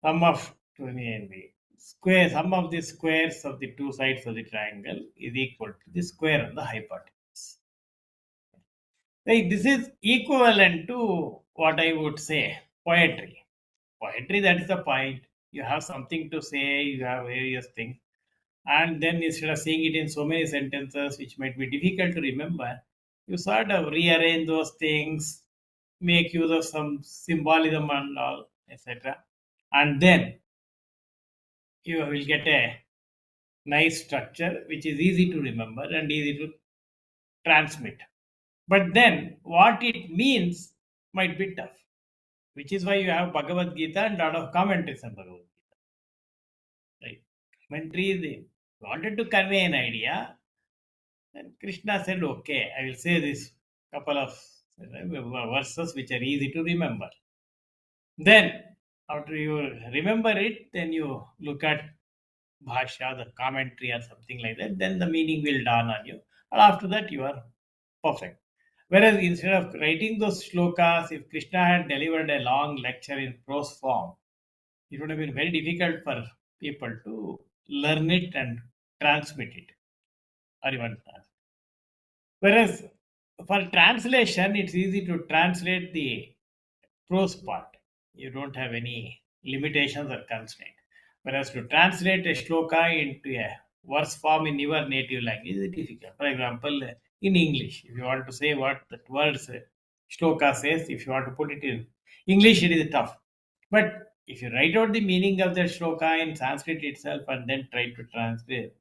Speaker 2: sum of sum of the squares of the two sides of the triangle is equal to the square on the hypotenuse. Like, this is equivalent to what I would say poetry. Poetry, that is the point. You have something to say, you have various things, and then instead of saying it in so many sentences, which might be difficult to remember, you sort of rearrange those things, make use of some symbolism and all, etc. And then you will get a nice structure which is easy to remember and easy to transmit. But then what it means might be tough, which is why you have Bhagavad Gita and a lot of commentaries on Bhagavad Gita. Right? Commentary, they wanted to convey an idea, and Krishna said, okay, I will say this couple of verses which are easy to remember. Then, after you remember it, then you look at Bhashya, the commentary or something like that, then the meaning will dawn on you. And after that, you are perfect. Whereas instead of writing those shlokas, if Krishna had delivered a long lecture in prose form, it would have been very difficult for people to learn it and transmit it. Or even whereas for translation, it's easy to translate the prose part. You don't have any limitations or constraint. Whereas to translate a shloka into a verse form in your native language is difficult. For example, in English, if you want to say what that words shloka says, if you want to put it in English, it is tough. But if you write out the meaning of the shloka in Sanskrit itself and then try to translate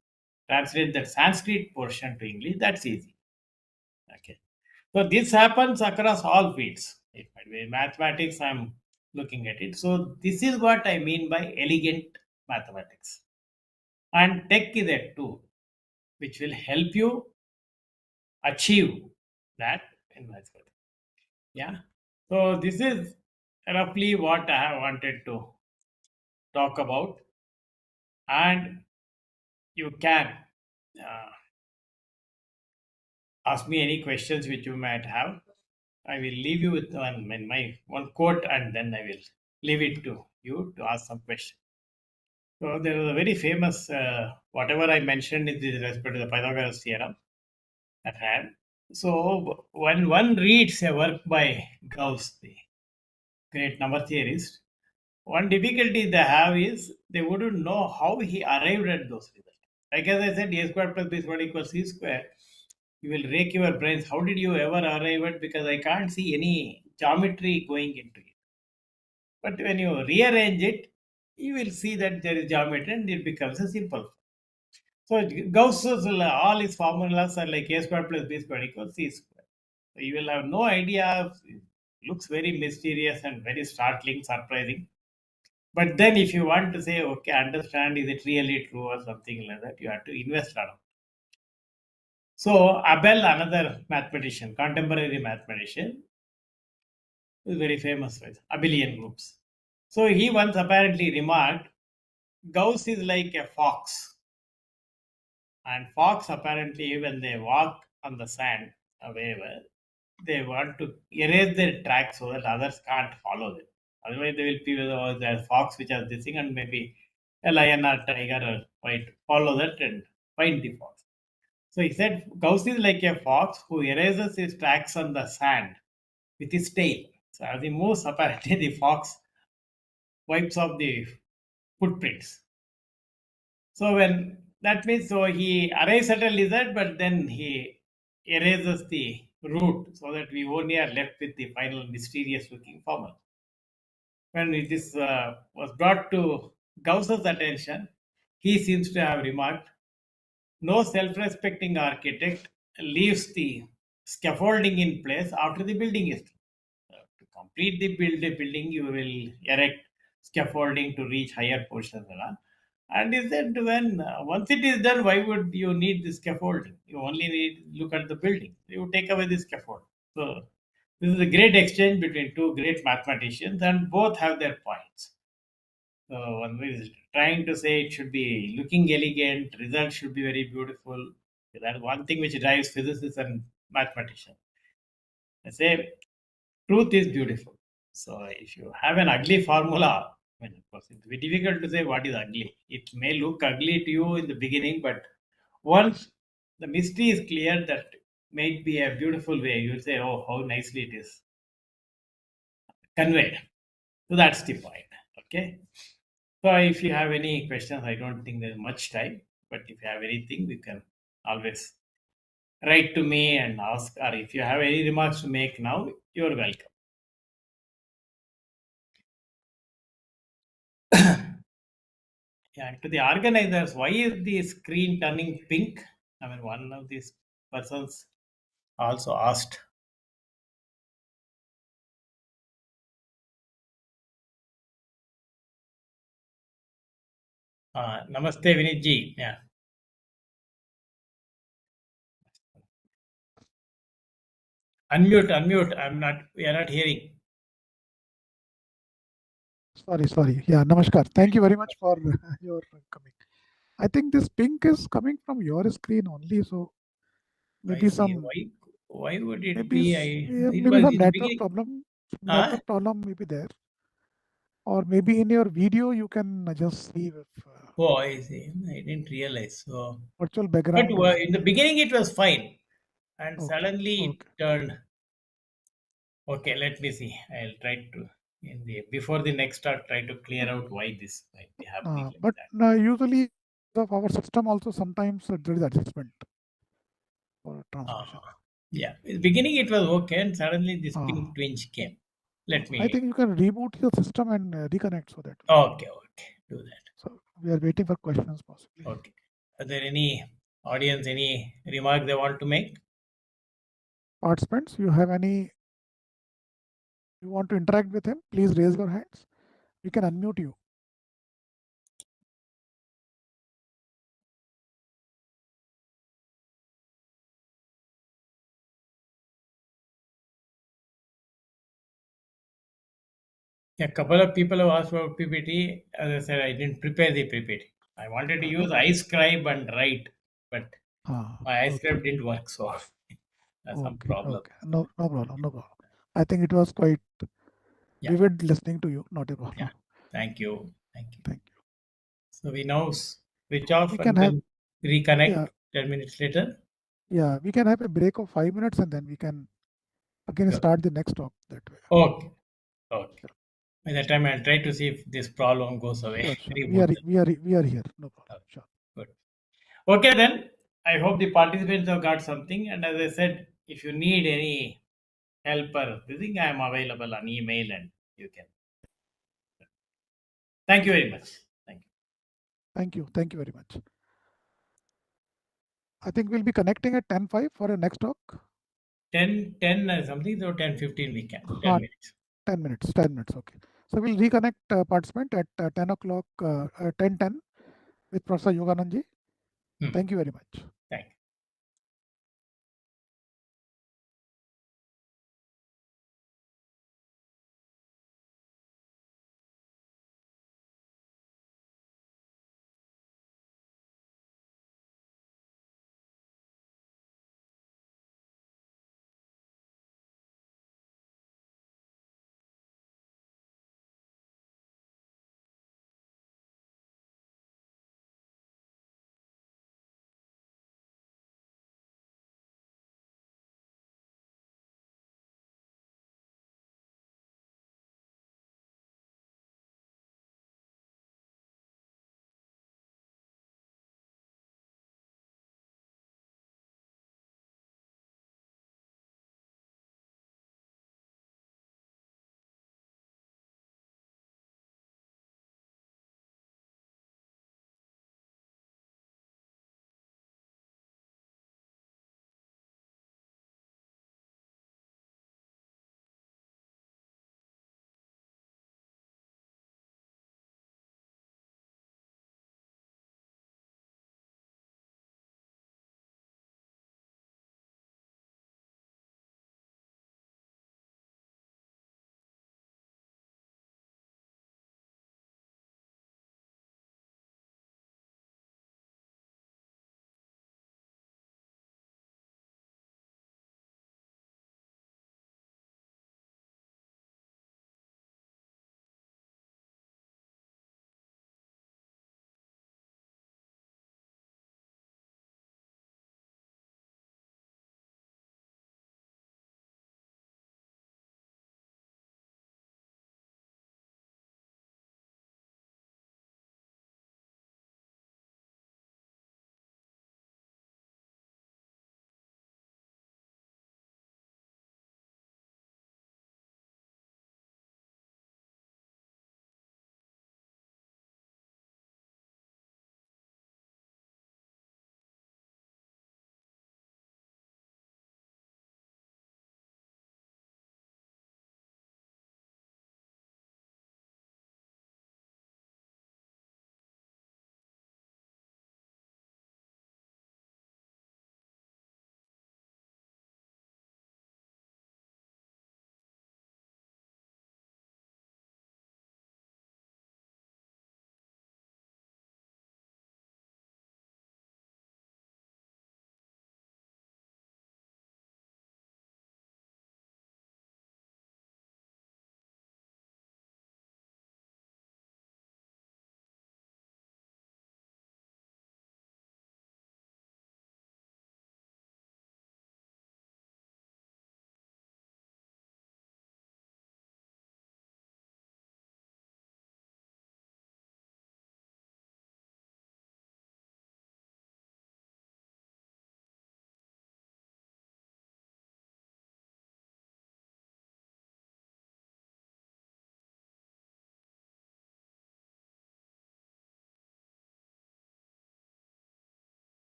Speaker 2: that Sanskrit portion to English, that's easy. Okay. So this happens across all fields. It might be in mathematics, I'm looking at it. So this is what I mean by elegant mathematics. And tech is a tool which will help you achieve that in mathematics. Yeah. So this is roughly what I have wanted to talk about. And you can ask me any questions which you might have. I will leave you with my one quote, and then I will leave it to you to ask some questions. So there was a very famous, whatever I mentioned in this respect to the Pythagoras theorem at hand. So when one reads a work by Gauss, the great number theorist, one difficulty they have is they wouldn't know how he arrived at those results. Like as I said, a squared plus b squared equals c squared. You will rake your brains. How did you ever arrive at? Because I can't see any geometry going into it. But when you rearrange it, you will see that there is geometry and it becomes a simple. So Gauss's all his formulas are like a squared plus b squared equals c squared. So you will have no idea. It looks very mysterious and very startling, surprising. But then if you want to say, okay, understand, is it really true or something like that, you have to invest a lot. So Abel, another mathematician, contemporary mathematician, is very famous with abelian groups. So he once apparently remarked, Gauss is like a fox, and fox apparently when they walk on the sand or wherever, they want to erase their track so that others can't follow them. Otherwise, they will feel oh, there's fox which has this thing, and maybe a lion or tiger or might follow that and find the fox. So he said Gauss is like a fox who erases his tracks on the sand with his tail. So as he moves, apparently the fox wipes off the footprints. So when that means so he arrives at a lizard, but then he erases the root so that we only are left with the final mysterious looking formula. When this was brought to Gauss's attention, he seems to have remarked, no self-respecting architect leaves the scaffolding in place after the building is done. To complete the building, you will erect scaffolding to reach higher portions. And he said, when once it is done, why would you need the scaffolding? You only need look at the building. You take away the scaffold. So this is a great exchange between two great mathematicians, and both have their points. So one is trying to say it should be looking elegant, results should be very beautiful. That is one thing which drives physicists and mathematicians. I say truth is beautiful. So if you have an ugly formula, I mean, of course, it's very difficult to say what is ugly. It may look ugly to you in the beginning, but once the mystery is clear, that may be a beautiful way. You'll say, oh, how nicely it is conveyed. So that's the point. Okay. So if you have any questions, I don't think there's much time, but if you have anything, you can always write to me and ask, or if you have any remarks to make now, you're welcome. Yeah, to the organizers, why is the screen turning pink? I mean, one of these persons also asked. Namaste, Vinit ji. Yeah. Unmute. We are not hearing.
Speaker 3: Sorry. Yeah, namaskar. Thank you very much for your coming. I think this pink is coming from your screen only, so maybe some.
Speaker 2: Why would it
Speaker 3: maybe
Speaker 2: be?
Speaker 3: maybe some network problem. Network problem may be there, or maybe in your video you can just see if.
Speaker 2: Oh, I see. I didn't realize. So
Speaker 3: virtual
Speaker 2: but
Speaker 3: background.
Speaker 2: in the beginning it was fine, and suddenly it turned. Okay, let me see. I'll try to before the next talk try to clear out why this might be happening.
Speaker 3: But usually of our system also sometimes there is adjustment for transmission.
Speaker 2: Yeah, in the beginning it was okay, and suddenly this pink twinge came. Let me.
Speaker 3: I think you can reboot your system and reconnect so that.
Speaker 2: Okay, do that.
Speaker 3: So we are waiting for questions possibly.
Speaker 2: Okay. Are there any audience, any remark they want to make?
Speaker 3: Participants, you have any? You want to interact with him? Please raise your hands. We can unmute you.
Speaker 2: A couple of people have asked about PPT. As I said, I didn't prepare the PPT. I wanted to use iScribe and write, but my iScribe didn't work, so that's some problem.
Speaker 3: Okay. No problem. I think it was quite vivid listening to you. Not a problem.
Speaker 2: Yeah. Thank you. So we now switch off
Speaker 3: We
Speaker 2: and
Speaker 3: can
Speaker 2: then reconnect 10 minutes later.
Speaker 3: Yeah, we can have a break of 5 minutes and then we can again start the next talk that way.
Speaker 2: Okay. By that time, I'll try to see if this problem goes away.
Speaker 3: Sure. We are here. No problem. Sure.
Speaker 2: Good. Okay, then. I hope the participants have got something. And as I said, if you need any help or anything, I am available on email and you can. Thank you very much.
Speaker 3: Thank you very much. I think we'll be connecting at 10:05 for a next talk.
Speaker 2: 10 or something, so 10:15 we can. 10 minutes.
Speaker 3: 10 minutes. Okay. So we'll reconnect participant at 10 o'clock, 10:10 with Professor Yoganand ji. Thank you very much.
Speaker 2: Thank you.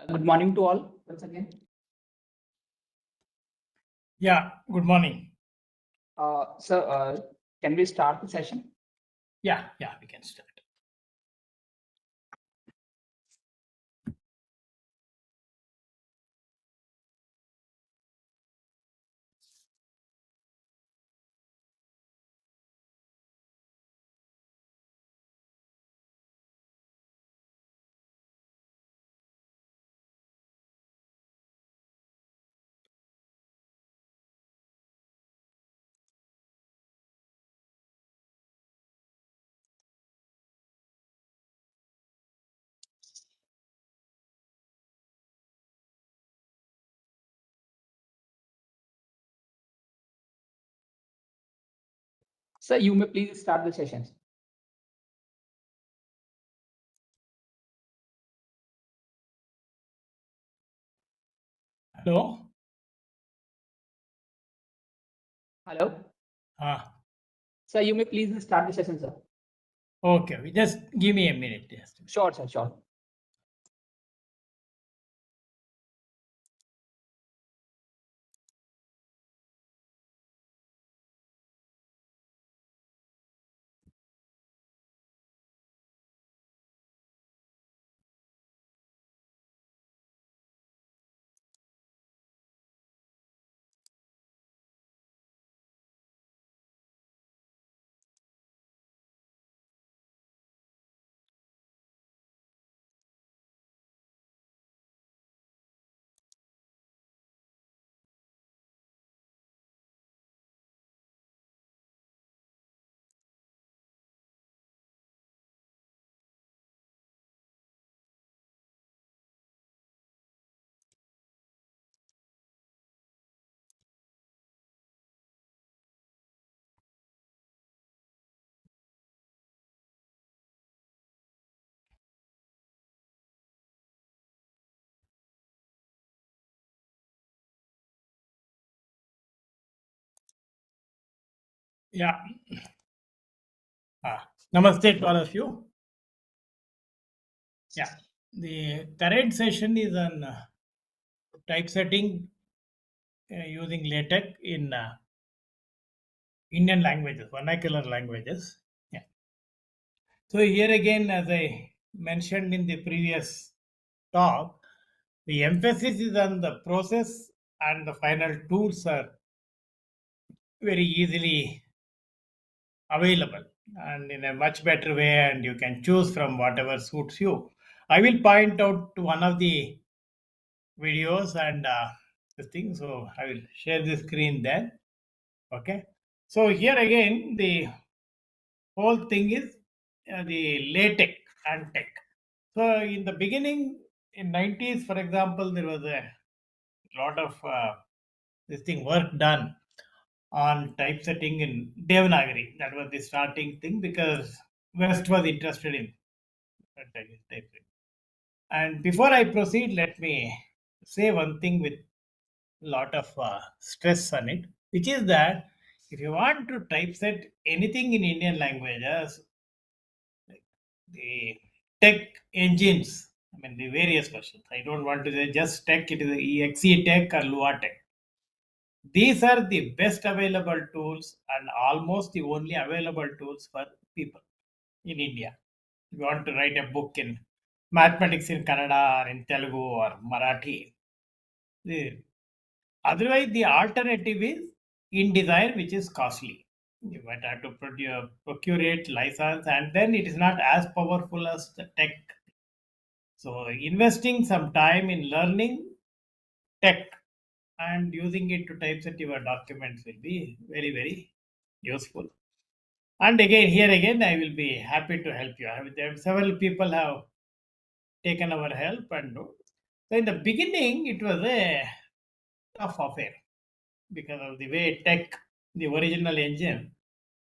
Speaker 1: Good morning to all once again.
Speaker 2: Yeah, good morning.
Speaker 1: Sir, can we start the session?
Speaker 2: Yeah, we can start.
Speaker 1: Sir, you may please start the session.
Speaker 2: Hello?
Speaker 1: Hello.
Speaker 2: So
Speaker 1: you may please start the session, sir.
Speaker 2: Okay, just give me a minute. Yes.
Speaker 1: Sure, sir, sure.
Speaker 2: Yeah. Namaste to all of you. Yeah, the current session is on typesetting using LaTeX in Indian languages, vernacular languages. Yeah. So here again, as I mentioned in the previous talk, the emphasis is on the process and the final tools are very easily available and in a much better way, and you can choose from whatever suits you. I will point out to one of the videos and this thing, so I will share the screen then. Okay, so here again the whole thing is the latex and tech. So in the beginning in 90s, for example, there was a lot of this thing work done on typesetting in Devanagari. That was the starting thing because West was interested in typesetting. And before I proceed, let me say one thing with a lot of stress on it, which is that if you want to typeset anything in Indian languages, the tech engines, I mean the various versions. I don't want to say just tech, it is EXE tech or Lua tech. These are the best available tools and almost the only available tools for people in India. If you want to write a book in mathematics in Kannada or in Telugu or Marathi, otherwise the alternative is InDesign, which is costly. You might have to procure it, license, and then it is not as powerful as the tech. So investing some time in learning tech and using it to typeset your documents will be very, very useful. And again, here again, I will be happy to help you. Several people have taken our help and so in the beginning it was a tough affair because of the way tech, the original engine.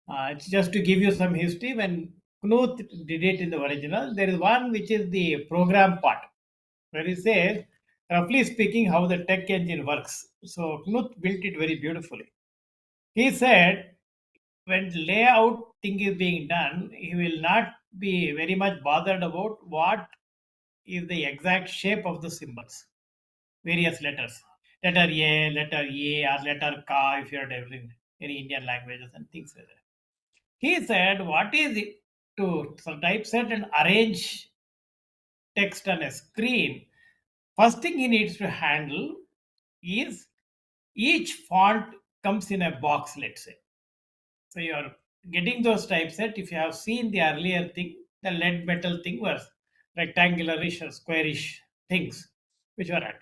Speaker 2: It's just to give you some history. When Knuth did it in the original, there is one which is the program part where he says, roughly speaking, how the tech engine works. So Knuth built it very beautifully. He said, when layout thing is being done, he will not be very much bothered about what is the exact shape of the symbols, various letters. Letter A, letter E, or letter Ka, if you are developing any Indian languages and things like that. He said, what is it to typeset and arrange text on a screen? First thing he needs to handle is each font comes in a box, let's say. So you are getting those typeset. If you have seen the earlier thing, the lead metal thing was rectangularish or squarish things, which were at.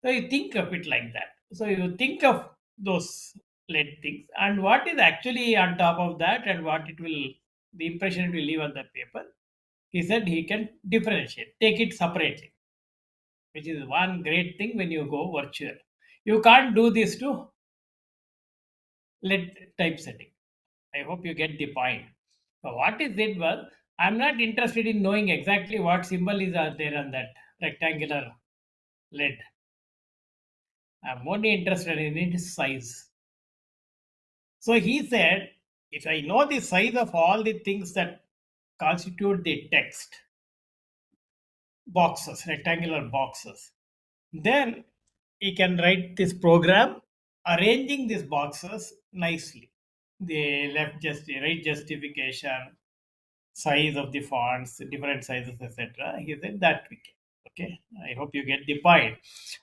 Speaker 2: So you think of it like that. So you think of those lead things and what is actually on top of that and what it will, the impression it will leave on the paper. He said he can differentiate, take it separately, which is one great thing when you go virtual. You can't do this to lead typesetting. I hope you get the point. So what is it was, I'm not interested in knowing exactly what symbol is there on that rectangular lead. I'm only interested in its size. So he said, if I know the size of all the things that constitute the text, boxes, rectangular boxes, then he can write this program arranging these boxes nicely. The right justification, size of the fonts, different sizes, etc. He said that we can. Okay, I hope you get the point.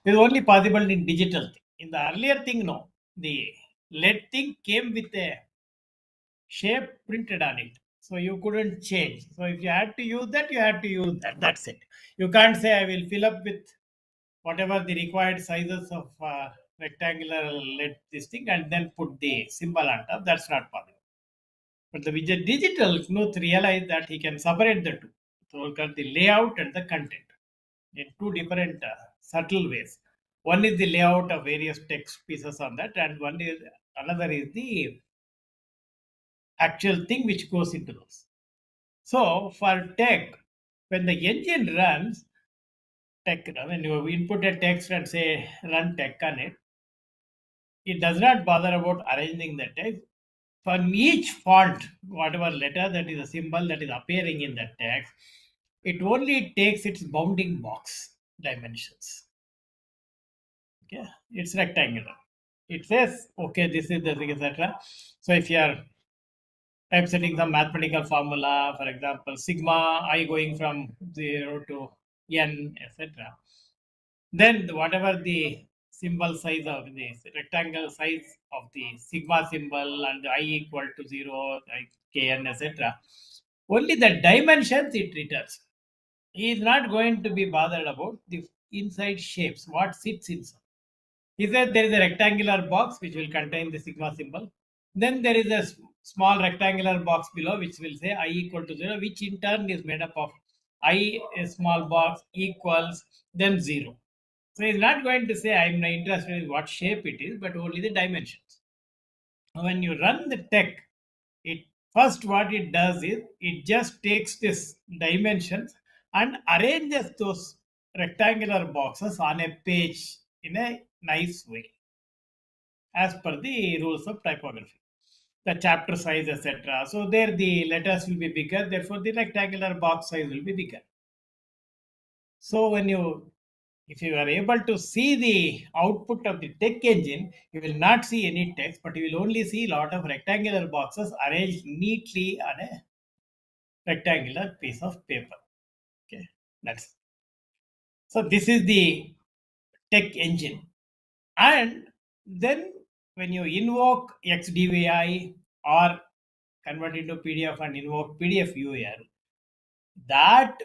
Speaker 2: It's only possible in digital thing. In the earlier thing, no. The lead thing came with a shape printed on it. So you couldn't change. So if you had to use that, you had to use that. That's it. You can't say I will fill up with whatever the required sizes of rectangular lead this thing and then put the symbol on top. That's not possible. But the widget digital Knuth realized that he can separate the two. So look at the layout and the content in two different subtle ways. One is the layout of various text pieces on that, and another is the actual thing which goes into those. So for tech, when the engine runs tech, when you input a text and say run tech on it, it does not bother about arranging the text. For each font, whatever letter that is a symbol that is appearing in the text, it only takes its bounding box dimensions. Okay, it's rectangular. It says, okay, this is the thing, etc. So if you are typesetting some mathematical formula, for example, sigma I going from 0 to n, etc. Then whatever the symbol size of the rectangle size of the sigma symbol and I equal to 0, kn, etc. Only the dimensions it returns. He is not going to be bothered about the inside shapes, what sits inside. He said there is a rectangular box which will contain the sigma symbol. Then there is a small rectangular box below which will say I equal to 0, which in turn is made up of I, a small box, equals, then 0. So he's not going to say I'm not interested in what shape it is, but only the dimensions. When you run the tech, it first what it does is it just takes this dimensions and arranges those rectangular boxes on a page in a nice way as per the rules of typography, the chapter size, etc. So there the letters will be bigger, therefore the rectangular box size will be bigger. So when if you are able to see the output of the tech engine, you will not see any text, but you will only see a lot of rectangular boxes arranged neatly on a rectangular piece of paper. Okay, that's so this is the tech engine. And then when you invoke XDVI or convert into PDF and invoke PDF URL, that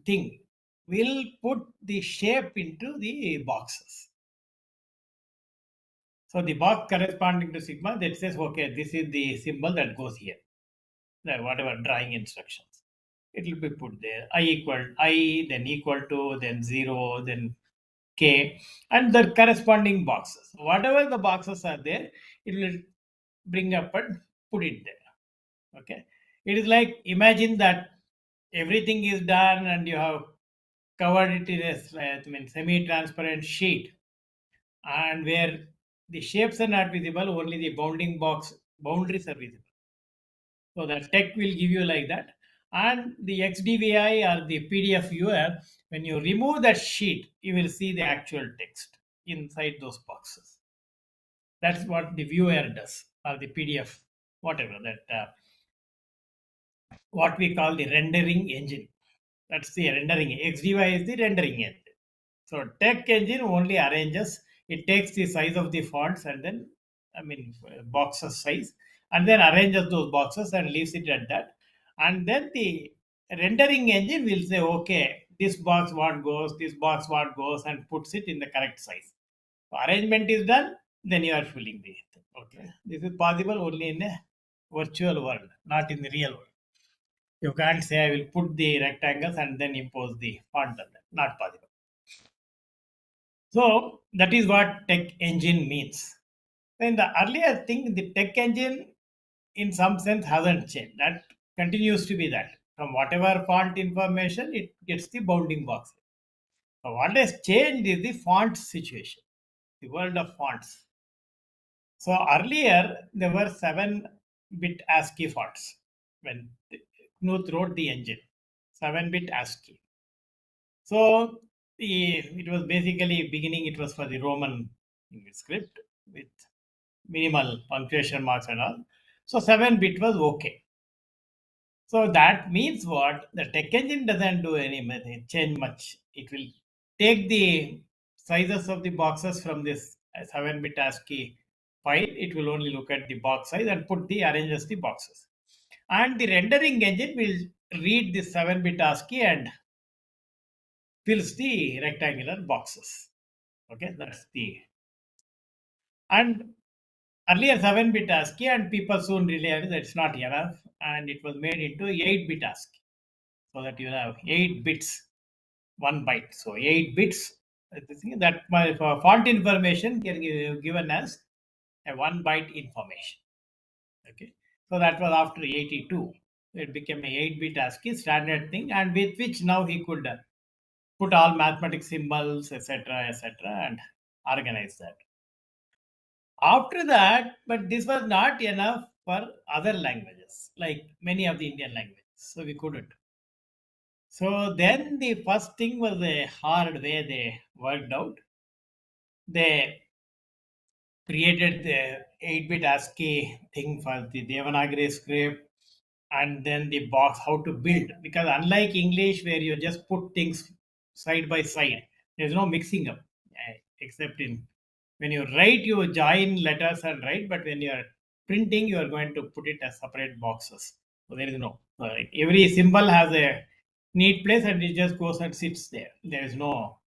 Speaker 2: thing will put the shape into the boxes. So the box corresponding to sigma that says, okay, this is the symbol that goes here. Whatever drawing instructions, it will be put there. I, then equal to, then 0, then K, and the corresponding boxes. Whatever the boxes are there, it will bring up and put it there. Okay. It is like, imagine that everything is done and you have covered it in a semi-transparent sheet, and where the shapes are not visible, only the bounding box boundaries are visible. So the tech will give you like that. And the XDVI or the PDF viewer, when you remove that sheet, you will see the actual text inside those boxes. That's what the viewer does, or the PDF, whatever that, what we call the rendering engine. That's the rendering. XDVI is the rendering engine. So tech engine only arranges, it takes the size of the fonts and then, boxes size, and then arranges those boxes and leaves it at that. And then the rendering engine will say, okay, this box what goes, this box what goes, and puts it in the correct size. So arrangement is done, then you are filling the thing. Okay. This is possible only in a virtual world, not in the real world. You can't say I will put the rectangles and then impose the font on them. Not possible. So that is what tech engine means. In the earlier thing, the tech engine in some sense hasn't changed. That continues to be that. From whatever font information, it gets the bounding box. So what has changed is the font situation, the world of fonts. So earlier there were 7-bit ASCII fonts when Knuth wrote the engine. 7-bit ASCII. So it was basically beginning. It was for the Roman script with minimal punctuation marks and all. So 7-bit was okay. So that means what? The tech engine doesn't do any change much. It will take the sizes of the boxes from this 7-bit ASCII file. It will only look at the box size and arranges the boxes. And the rendering engine will read the 7-bit ASCII and fills the rectangular boxes. Okay, that's the. And earlier 7-bit ASCII, and people soon realized that it's not enough, and it was made into 8-bit ASCII, so that you have 8 bits, 1 byte. So 8 bits. That my font information can be given as a 1 byte information. Okay, so that was after 82. It became a 8-bit ASCII standard thing, and with which now he could put all mathematics symbols, etc., and organize that. After that, but this was not enough for other languages, like many of the Indian languages. So we couldn't. So then the first thing was a hard way they worked out. They created the 8-bit ASCII thing for the Devanagari script, and then the box how to build, because unlike English where you just put things side by side, there's no mixing up, except in when you write you join letters and write, but when you are printing you are going to put it as separate boxes. So there is no every symbol has a neat place and it just goes and sits there. There is no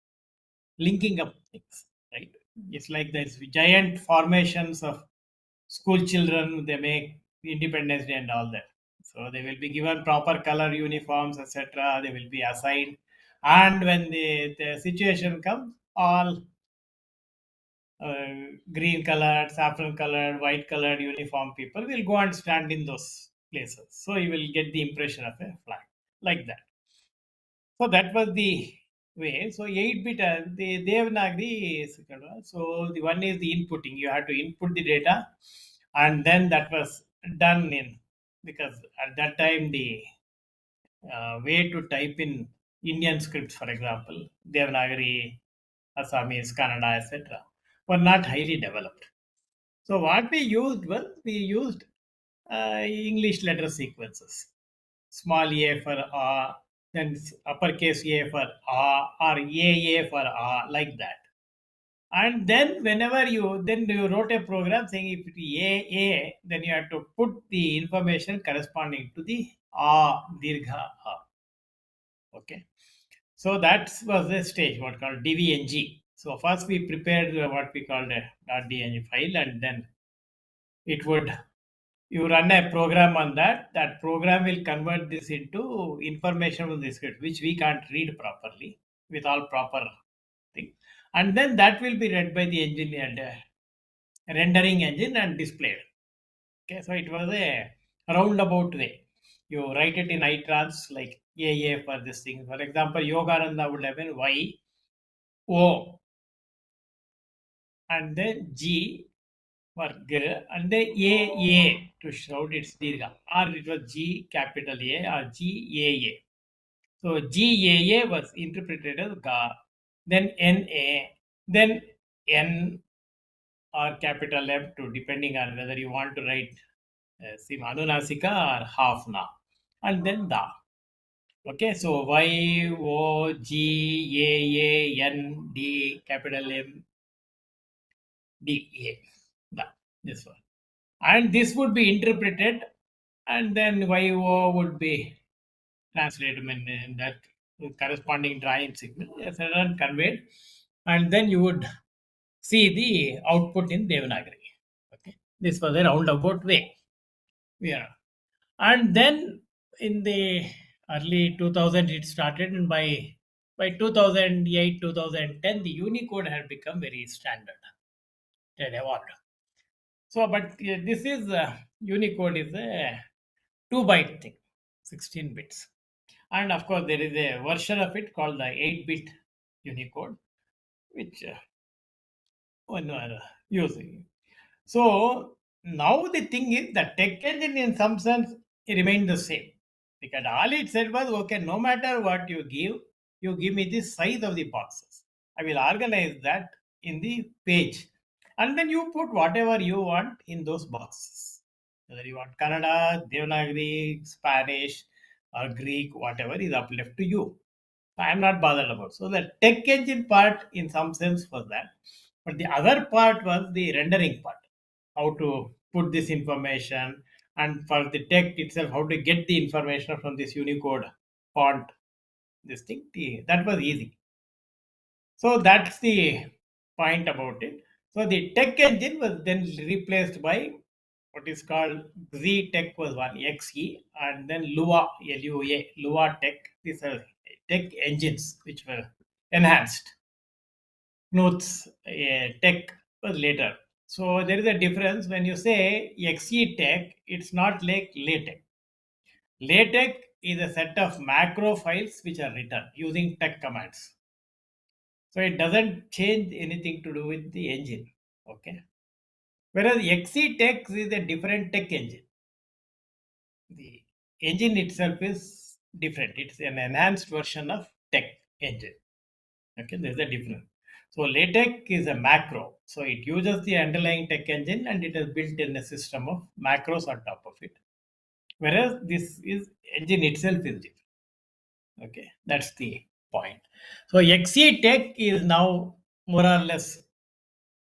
Speaker 2: linking up things, right? It's like there's giant formations of school children, they make Independence Day and all that. So they will be given proper color uniforms, etc. They will be assigned, and when the situation comes, all green colored, saffron colored, white colored uniform people will go and stand in those places. So you will get the impression of a flag like that. So that was the way. So 8-bit, the Devanagari is second one. So the one is the inputting. You have to input the data, and then that was done in, because at that time the way to type in Indian scripts, for example, Devanagari, Assamese, Kannada, etc., were not highly developed. So what we used was English letter sequences. Small a for a, then uppercase A for a, or A for a, like that. And then whenever you wrote a program saying if it is A, then you have to put the information corresponding to the a, dirgha a. Okay. So that was the stage, what called DVNG. So first we prepared what we called a .dng file, and then it would, you run a program on that. That program will convert this into information from the script, which we can't read properly with all proper thing. And then that will be read by the engine and rendering engine and displayed. Okay, so it was a roundabout way. You write it in itrans like A for this thing. For example, Yogananda would have been Y, O, and then G, for G, and then A to shout its dirgha, or it was G capital A or G. So G was interpreted as Ga, then Na, then N or capital M to depending on whether you want to write Anunasika or half Na, and then Da. Okay, so Y, O, G, A, N, D, capital M, D, A. Da, this one. And this would be interpreted, and then YO would be translated in that corresponding drawing signal, yes, and conveyed, and then you would see the output in Devanagari. Okay, this was a roundabout way. Yeah, and then in the early 2000 it started, and by 2008 2010 the Unicode had become very standard. It had evolved. So, but this is Unicode is a 2-byte thing, 16 bits. And of course, there is a version of it called the 8-bit Unicode, which one are using. So now the thing is the tech engine in some sense it remained the same. Because all it said was, okay, no matter what you give me the size of the boxes. I will organize that in the page. And then you put whatever you want in those boxes. Whether you want Kannada, Devanagari, Spanish, or Greek, whatever is up left to you. I am not bothered about. So the tech engine part in some sense was that. But the other part was the rendering part. How to put this information, and for the text itself, how to get the information from this Unicode font, this thing, that was easy. So that's the point about it. So the tech engine was then replaced by what is called Z Tech was one, XE, and then Lua, Lua, Lua Tech. These are tech engines which were enhanced. Knuth's Tech was later. So there is a difference when you say XE Tech, it's not like LaTeX. LaTeX is a set of macro files which are written using tech commands. So it doesn't change anything to do with the engine. Okay. Whereas XE Tech is a different tech engine. The engine itself is different. It's an enhanced version of tech engine. Okay, there's a difference. So LaTeX is a macro. So it uses the underlying tech engine and it is built in a system of macros on top of it. Whereas this is engine itself is different. Okay, that's the point. So XE Tech is now more or less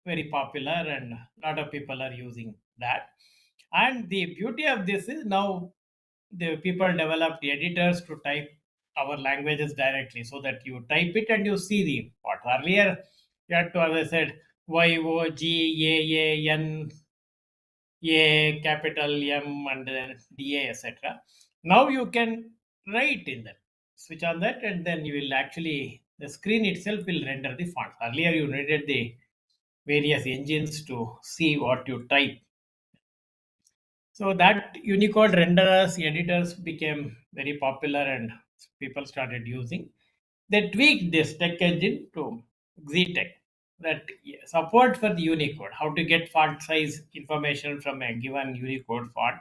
Speaker 2: very popular and a lot of people are using that. And the beauty of this is now the people developed editors to type our languages directly so that you type it and you see the what. Earlier, you had to, as I said, Y, O, G, N, A, capital M, and then DA, etc. Now you can write in that, switch on that, and then you will actually, the screen itself will render the font. Earlier, you needed the various engines to see what you type. So that Unicode renderers, editors became very popular and people started using. They tweaked this tech engine to XeTech, that support for the Unicode, how to get font size information from a given Unicode font,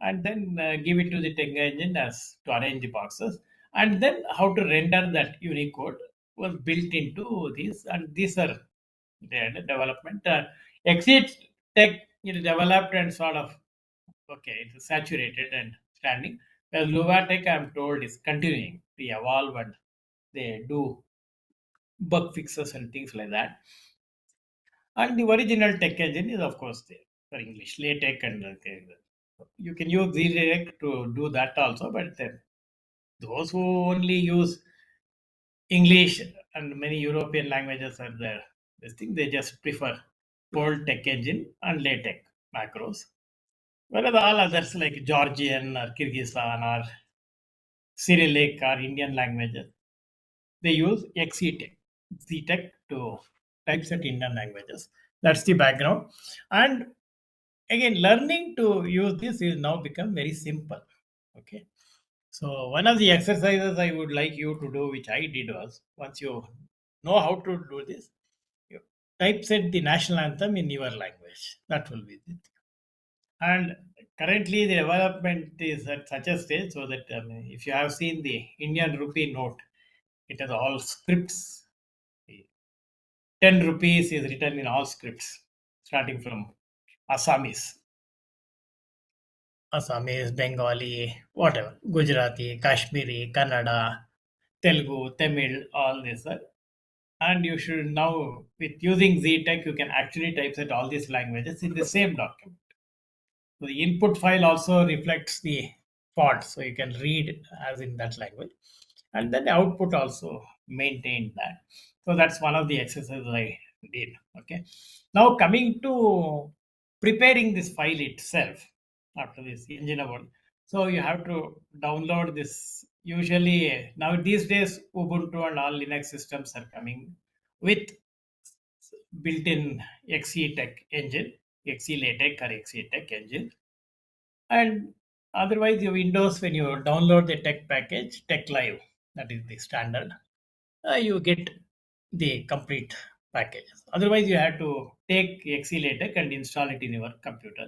Speaker 2: and then give it to the tech engine as to arrange the boxes, and then how to render that Unicode was built into these, and these are the development. Exit Tech is developed and sort of okay, it's saturated and standing. Whereas Luvatech, I'm told, is continuing to evolve and they do bug fixes and things like that. And the original tech engine is, of course, there for English, LaTeX, and you can use ZDirect to do that also. But then those who only use English and many European languages are there, this thing they just prefer old tech engine and LaTeX macros. Whereas all others like Georgian or Kyrgyzstan or Cyrillic or Indian languages, they use XeTech, ZTech to typeset Indian languages. That's the background. And again, learning to use this is now become very simple. Okay. So one of the exercises I would like you to do, which I did, was once you know how to do this, you typeset the national anthem in your language. That will be it. And currently the development is at such a stage so that if you have seen the Indian rupee note, it has all scripts. 10 rupees is written in all scripts, starting from Assamese, Bengali, whatever, Gujarati, Kashmiri, Kannada, Telugu, Tamil, all this. And you should now, with using ZTech, you can actually typeset all these languages in the same document. So the input file also reflects the font, so you can read as in that language. And then the output also maintained that. So that's one of the exercises I did. Okay. Now coming to preparing this file itself after this engine about. So you have to download this. Usually now these days Ubuntu and all Linux systems are coming with built-in XeTech engine, XeLaTeX or XeTech engine. And otherwise, your Windows, when you download the tech package, Tech Live, that is the standard, you get the complete package. Otherwise, you have to take XeLaTeX and install it in your computer.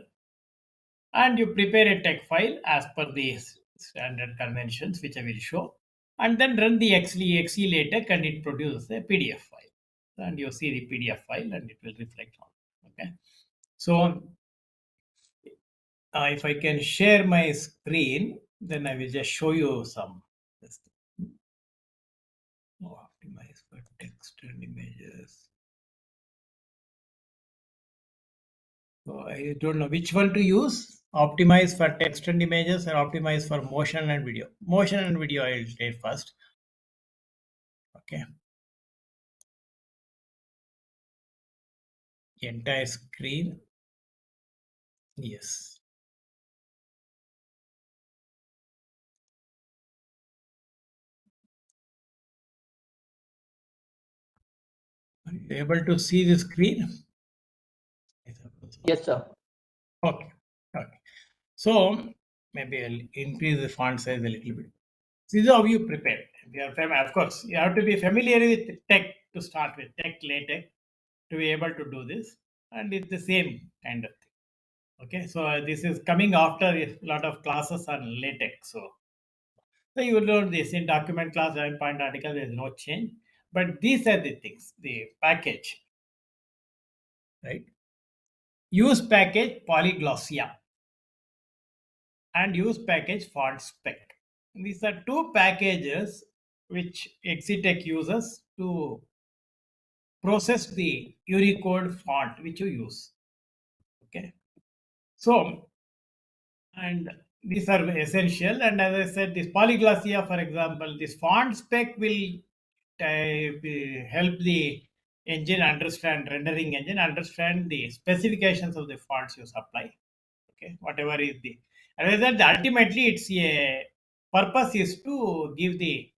Speaker 2: And you prepare a tech file as per the standard conventions, which I will show. And then run the XeLaTeX and it produces a PDF file. And you see the PDF file and it will reflect on. Okay. So if I can share my screen, then I will just show you some. Optimize for text and images. So I don't know which one to use. Optimize for text and images or optimize for motion and video. Motion and video I will take first. Okay. Entire screen. Yes. Are you able to see the screen?
Speaker 1: Yes, sir.
Speaker 2: Okay. Okay. So maybe I'll increase the font size a little bit. This is how you prepare. Of course, you have to be familiar with tech to start with, tech LaTeX, to be able to do this. And it's the same kind of thing. Okay, so this is coming after a lot of classes on LaTeX. So you will learn this in document class, 7-point article, there is no change. But these are the things, the package, right? Use package polyglossia and use package font spec. These are two packages which XeTech uses to process the Unicode font which you use. Okay. So, and these are essential. And as I said, this polyglossia, for example, this font spec will help the engine understand, rendering engine understand the specifications of the fonts you supply. Okay, whatever is the, as I said, ultimately its a purpose is to give the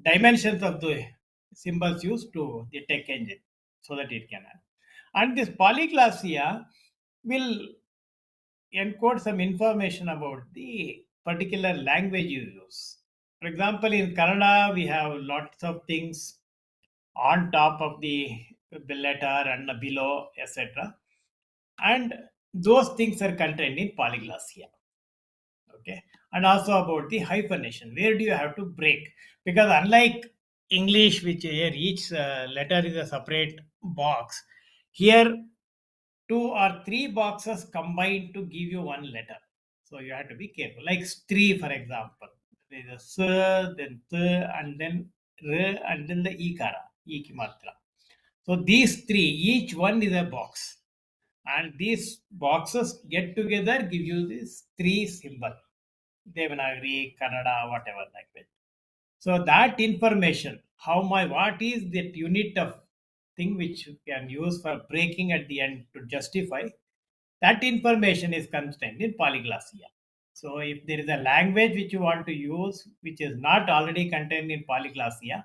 Speaker 2: dimensions of the symbols used to the tech engine so that it can have. And this polyglossia will encode some information about the particular language you use. For example, in Kannada, we have lots of things on top of the letter and below, etc. And those things are contained in polyglossia. Okay. And also about the hyphenation. Where do you have to break? Because unlike English, which here each letter is a separate box, here 2 or 3 boxes combined to give you one letter. So you have to be careful. Like three, for example. There is a s, then th, and then r, and then the ikara, ikimatra. So these three, each one is a box. And these boxes get together, give you these three symbols. Devanagari, Kannada, whatever language. So that information, what is that unit of thing which you can use for breaking at the end to justify, that information is contained in polyglossia. So if there is a language which you want to use, which is not already contained in polyglossia,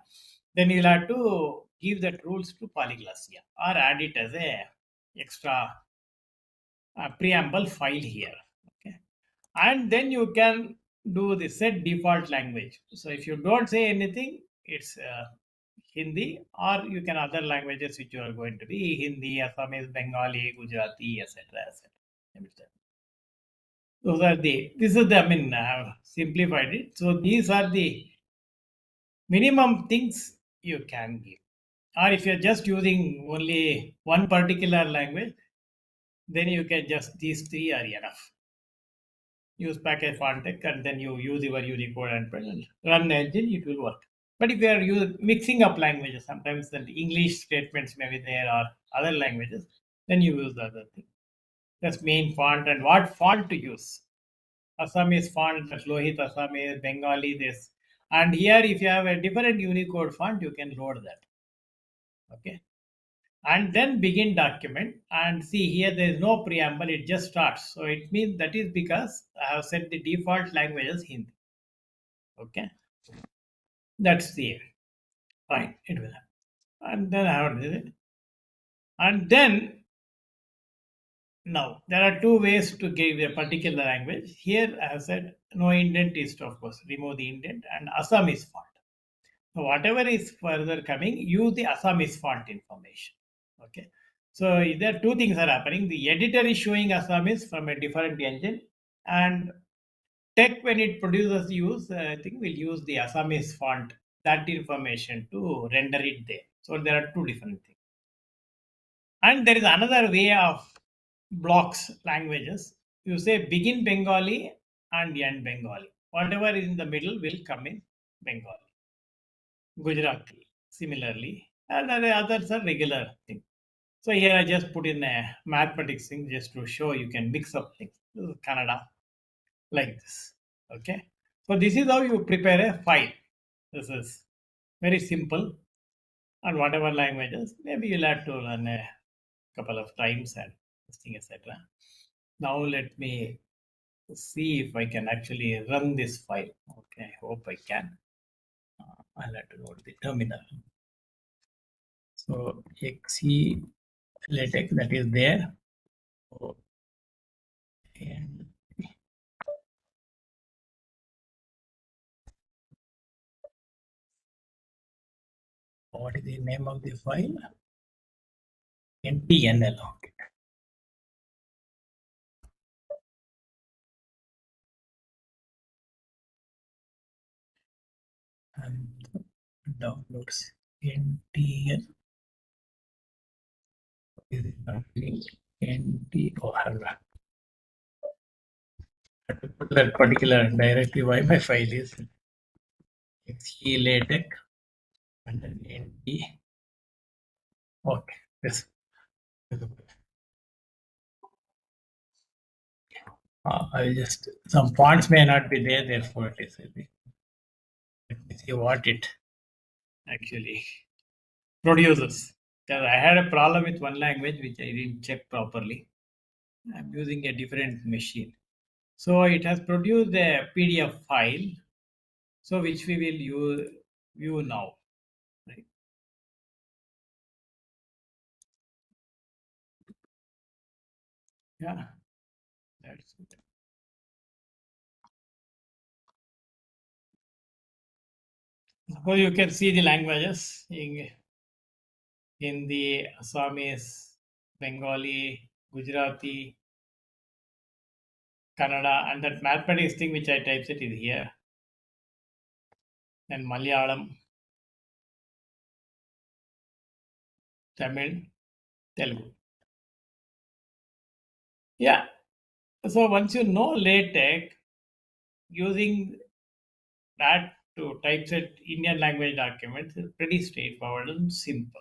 Speaker 2: then you'll have to give that rules to polyglossia or add it as a extra preamble file here. Okay. And then you can do the set default language. So if you don't say anything, it's Hindi, or you can other languages which you are going to be Hindi, Assamese, Bengali, Gujarati, etc. etc. Those are this is the, I mean, I have simplified it. So these are the minimum things you can give. Or if you're just using only one particular language, then you can just, these three are enough. Use package Fontec and then you use your Unicode and run the engine, it will work. But if you are mixing up languages, sometimes the English statements may be there or other languages, then you use the other thing. That's main font and what font to use. Assamese font, that's Lohit Assamese, Bengali, this. And here, if you have a different Unicode font, you can load that. Okay. And then begin document. And see here, there is no preamble, it just starts. So it means that is because I have set the default language as Hindi. Okay. That's the fine. It will happen. And then I have it. And then now there are two ways to give a particular language. Here I have said no indent is to, of course, remove the indent and Assamese font. So whatever is further coming, use the Assamese font information. Okay. So there are two things are happening. The editor is showing Assamese from a different engine, and Tech, when it produces use, I think will use the Assamese font, that information to render it there. So there are two different things. And there is another way of blocks languages. You say begin Bengali and end Bengali. Whatever is in the middle will come in Bengali. Gujarati, similarly, and the others are regular things. So here I just put in a mathematics thing just to show you can mix up things. This is Kannada, like this. Okay. So this is how you prepare a file. This is very simple. And whatever languages, maybe you'll have to learn a couple of times and this thing, etc. Now let me see if I can actually run this file. Okay, I hope I can. I'll have to go to the terminal. So XE LaTeX, that is there. Oh, and what is the name of the file? NTNL. Okay. And downloads NTL. Is it not linked? NT or that particular directory why my file is XE LaTeX and then NT. Okay, yes. I will just, some fonts may not be there, therefore it is. Let me see what it actually produces. Because I had a problem with one language which I didn't check properly. I'm using a different machine. So it has produced a PDF file, so which we will view now. Right? Yeah, that's it. Suppose you can see the languages in the Assamese, Bengali, Gujarati, Kannada, and that mathematics thing which I typed it is here. Then Malayalam, Tamil, Telugu. Yeah. So once you know LaTeX, using that to typeset Indian language documents is pretty straightforward and simple.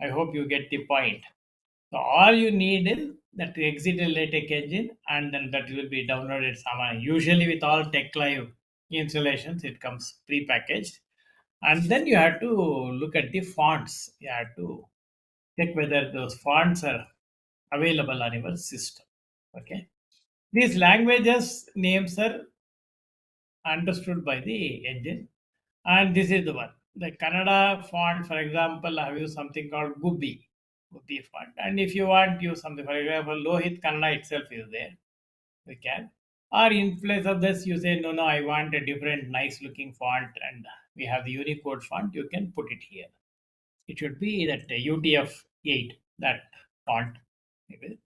Speaker 2: I hope you get the point. So all you need is that to exit a LaTeX engine, and then that will be downloaded somewhere. Usually with all TechLive installations, it comes pre-packaged. And then you have to look at the fonts. You have to check whether those fonts are available on your system. Okay. These languages names are understood by the engine. And this is the one. The Kannada font, for example, I have used something called Gubbi font. And if you want to use something, for example, Lohit Kannada itself is there. You can. Or in place of this, you say, no, I want a different nice looking font and we have the Unicode font, you can put it here. It should be that UTF-8, that font. Maybe.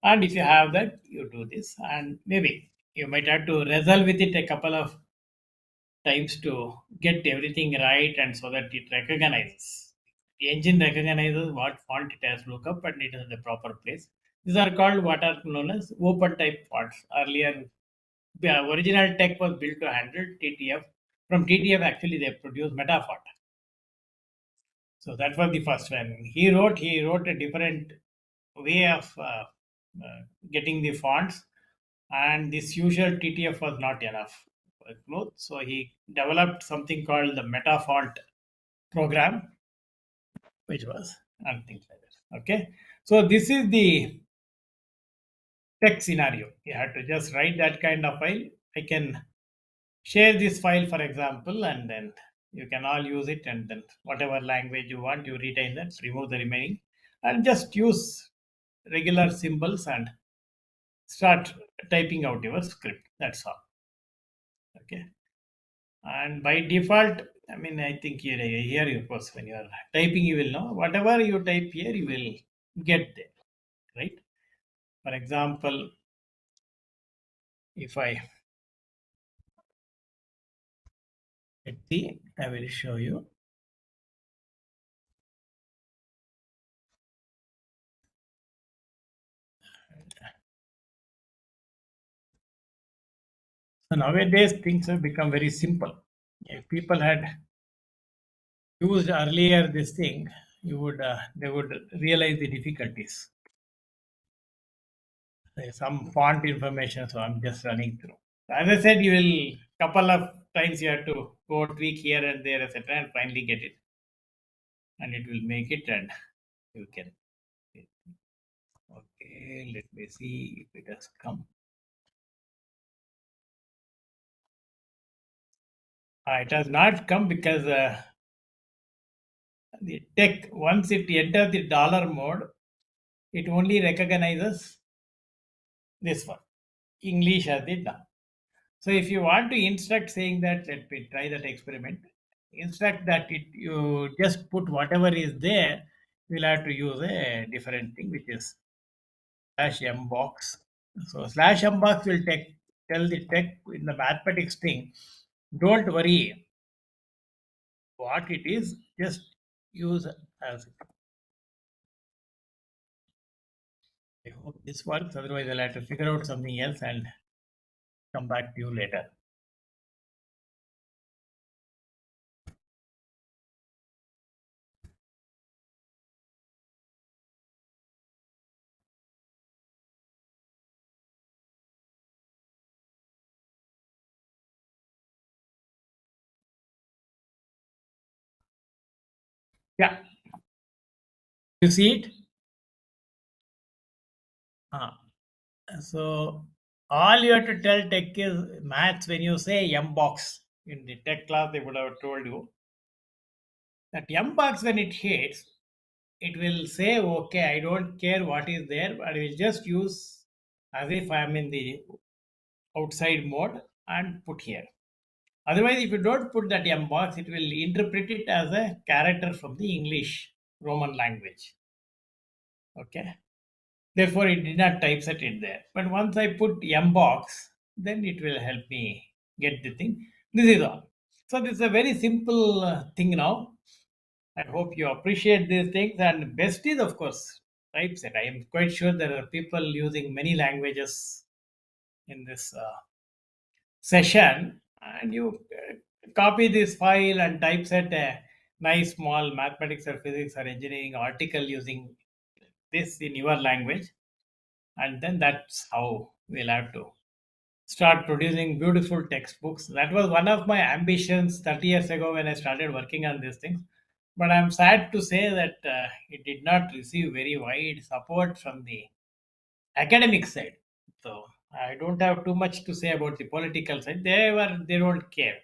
Speaker 2: And if you have that, you do this. And maybe you might have to wrestle with it a couple of times to get everything right, and so that it recognizes. The engine recognizes what font it has to look up and it is in the proper place. These are called what are known as open type fonts. Earlier, the original tech was built to handle TTF. From TTF, actually, they produced Metafont. So that was the first one. He wrote a different way of getting the fonts, and this usual TTF was not enough. So he developed something called the Metafont program, which was and things like that. Okay, so this is the text scenario. You have to just write that kind of file. I can share this file, for example, and then you can all use it, and then whatever language you want, you retain that, remove the remaining, and just use regular symbols and start typing out your script. That's all. Okay. And by default, I mean, I think here, of course, when you are typing, you will know whatever you type here, you will get there, right? For example, if I let's see, I will show you. So nowadays things have become very simple. If people had used earlier this thing, they would realize the difficulties. There's some font information, so I'm just running through. As I said, you will couple of times you have to go tweak here and there, etc., and finally get it, and it will make it, and you can. Okay, let me see if it has come. It has not come because the tech, once it enters the dollar mode, it only recognizes this one, English as it done. So if you want to instruct saying that, let me try that experiment. Instruct that you just put whatever is there, you'll have to use a different thing, which is /mbox. So /mbox will tell the tech in the mathematics thing, don't worry what it is, just use as it. I hope this works, otherwise I'll have to figure out something else and come back to you later. Yeah. You see it? So all you have to tell tech is maths. When you say mbox in the tech class, they would have told you that mbox, when it hits, it will say, okay, I don't care what is there, but I will just use as if I am in the outside mode and put here. Otherwise, if you don't put that mbox, it will interpret it as a character from the English Roman language. Okay. Therefore, it did not typeset it there. But once I put mbox, then it will help me get the thing. This is all. So this is a very simple thing now. I hope you appreciate these things. And best is, of course, typeset. I am quite sure there are people using many languages in this session. And you copy this file and typeset a nice small mathematics or physics or engineering article using this in your language. And then that's how we'll have to start producing beautiful textbooks. That was one of my ambitions 30 years ago when I started working on these things. But I'm sad to say that it did not receive very wide support from the academic side. So I don't have too much to say about the political side. They don't care.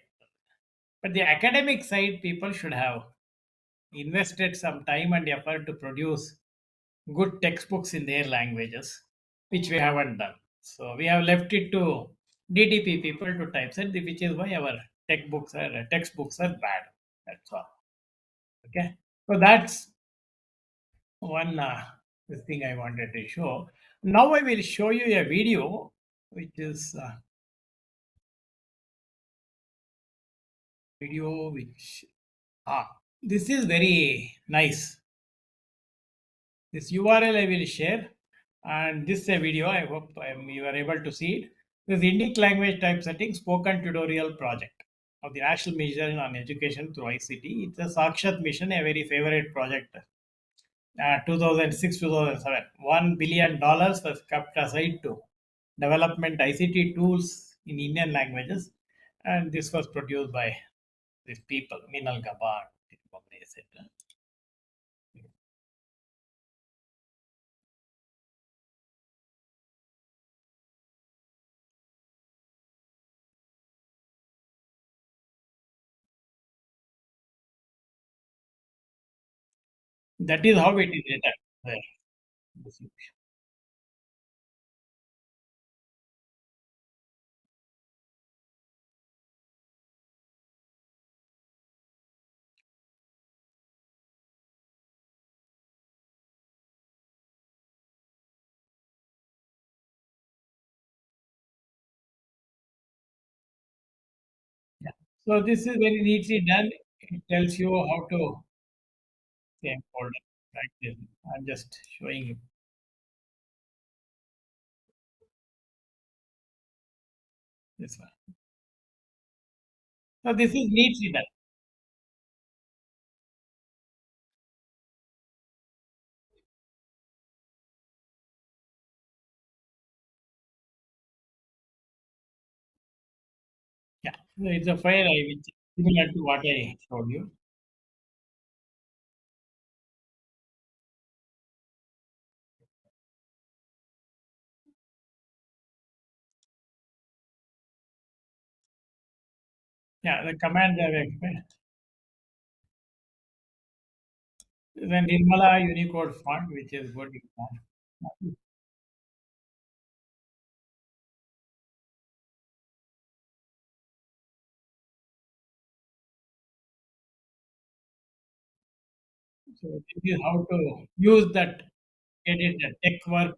Speaker 2: But the academic side, people should have invested some time and effort to produce good textbooks in their languages, which we haven't done. So we have left it to DTP people to typeset, which is why our textbooks are bad. That's all. Okay. So that's one this thing I wanted to show. Now I will show you a video which is video which this is very nice. This URL I will share, and this is a video. I hope you are able to see it. This Indic language typesetting spoken tutorial project of the National Mission on Education through ICT. It's a Sakshat mission, a very favorite project. 2006-2007, $1 billion was kept aside to development ICT tools in Indian languages, and this was produced by these people, Minal Gabar, etc. That is how it is written there. Yeah. So this is very neatly done. It tells you how to encode like this. I'm just showing you this one. So this is neatly done. Yeah. So it's a file which is similar to what I showed you. Yeah, the commands I've explained. The Nirmala Unicode font, which is good font. So this is how to use that, get it, the tech work.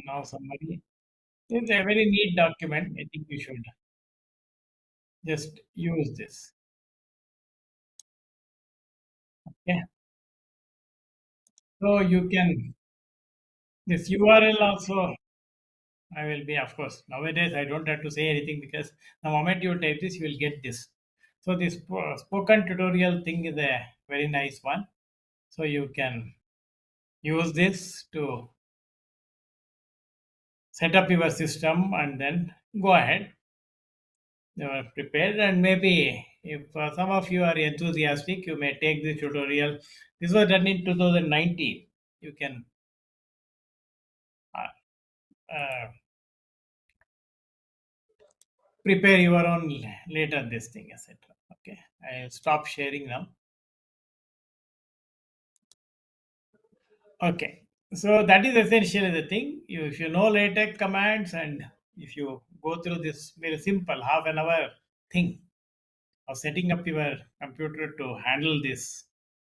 Speaker 2: Now summary. It's a very neat document. I think you should just use this. Okay. So you can, this URL also, I will be, of course, nowadays I don't have to say anything because the moment you type this, you will get this. So this spoken tutorial thing is a very nice one. So you can use this to set up your system and then go ahead. You are prepared, and maybe if some of you are enthusiastic, you may take this tutorial. This was done in 2019. You can prepare your own later this thing, etc. Okay, I'll stop sharing now. Okay, so that is essentially the thing. If you know LaTeX commands and if you go through this very simple half an hour thing of setting up your computer to handle this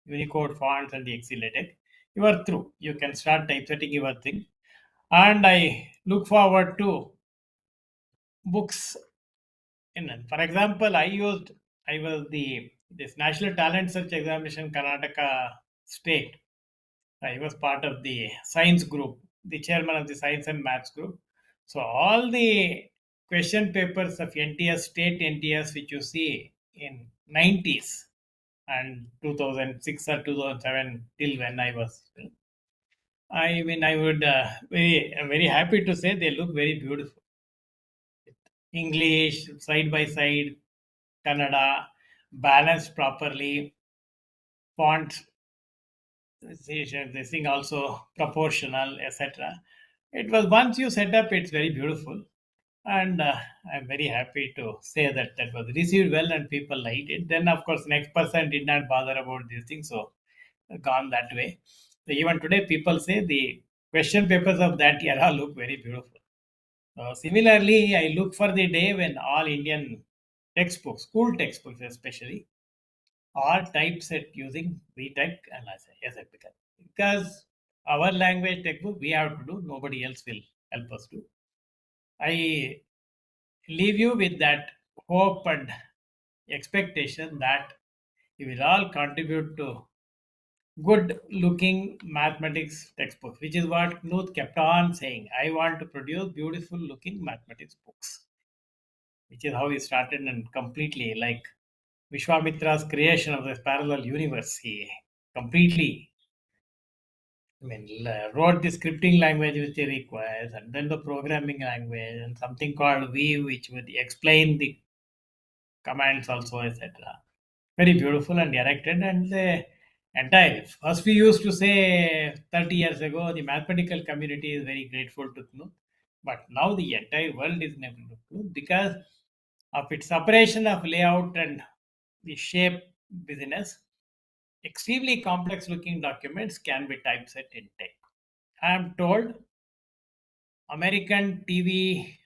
Speaker 2: Unicode fonts and the XC LaTeX, you are through. You can start typesetting your thing. And I look forward to books. For example, I was this National Talent Search Examination Karnataka State. I was part of the science group, the chairman of the science and maths group. So all the question papers of NTS, state NTS, which you see in 90s and 2006 or 2007 till when I was, I mean, I would I'm very happy to say they look very beautiful. English side by side, Kannada balanced properly, font this thing also proportional, etc. It was once you set up, it's very beautiful. And I'm very happy to say that that was received well and people liked it. Then, of course, next person did not bother about these things, so gone that way. So even today, people say the question papers of that era look very beautiful. Similarly, I look for the day when all Indian textbooks, school textbooks especially, are typeset using VTech and SF because our language textbook we have to do, nobody else will help us do. I leave you with that hope and expectation that you will all contribute to good looking mathematics textbooks, which is what Knuth kept on saying. I want to produce beautiful looking mathematics books, which is how he started and completely like Vishwamitra's creation of this parallel universe. He completely wrote the scripting language which he requires, and then the programming language, and something called Weave, which would explain the commands also, etc. Very beautiful and directed, and the entire. First, we used to say 30 years ago, the mathematical community is very grateful to Knuth, but now the entire world is grateful to Knuth because of its separation of layout and the shape business. Extremely complex looking documents can be typeset in tech. I am told American TV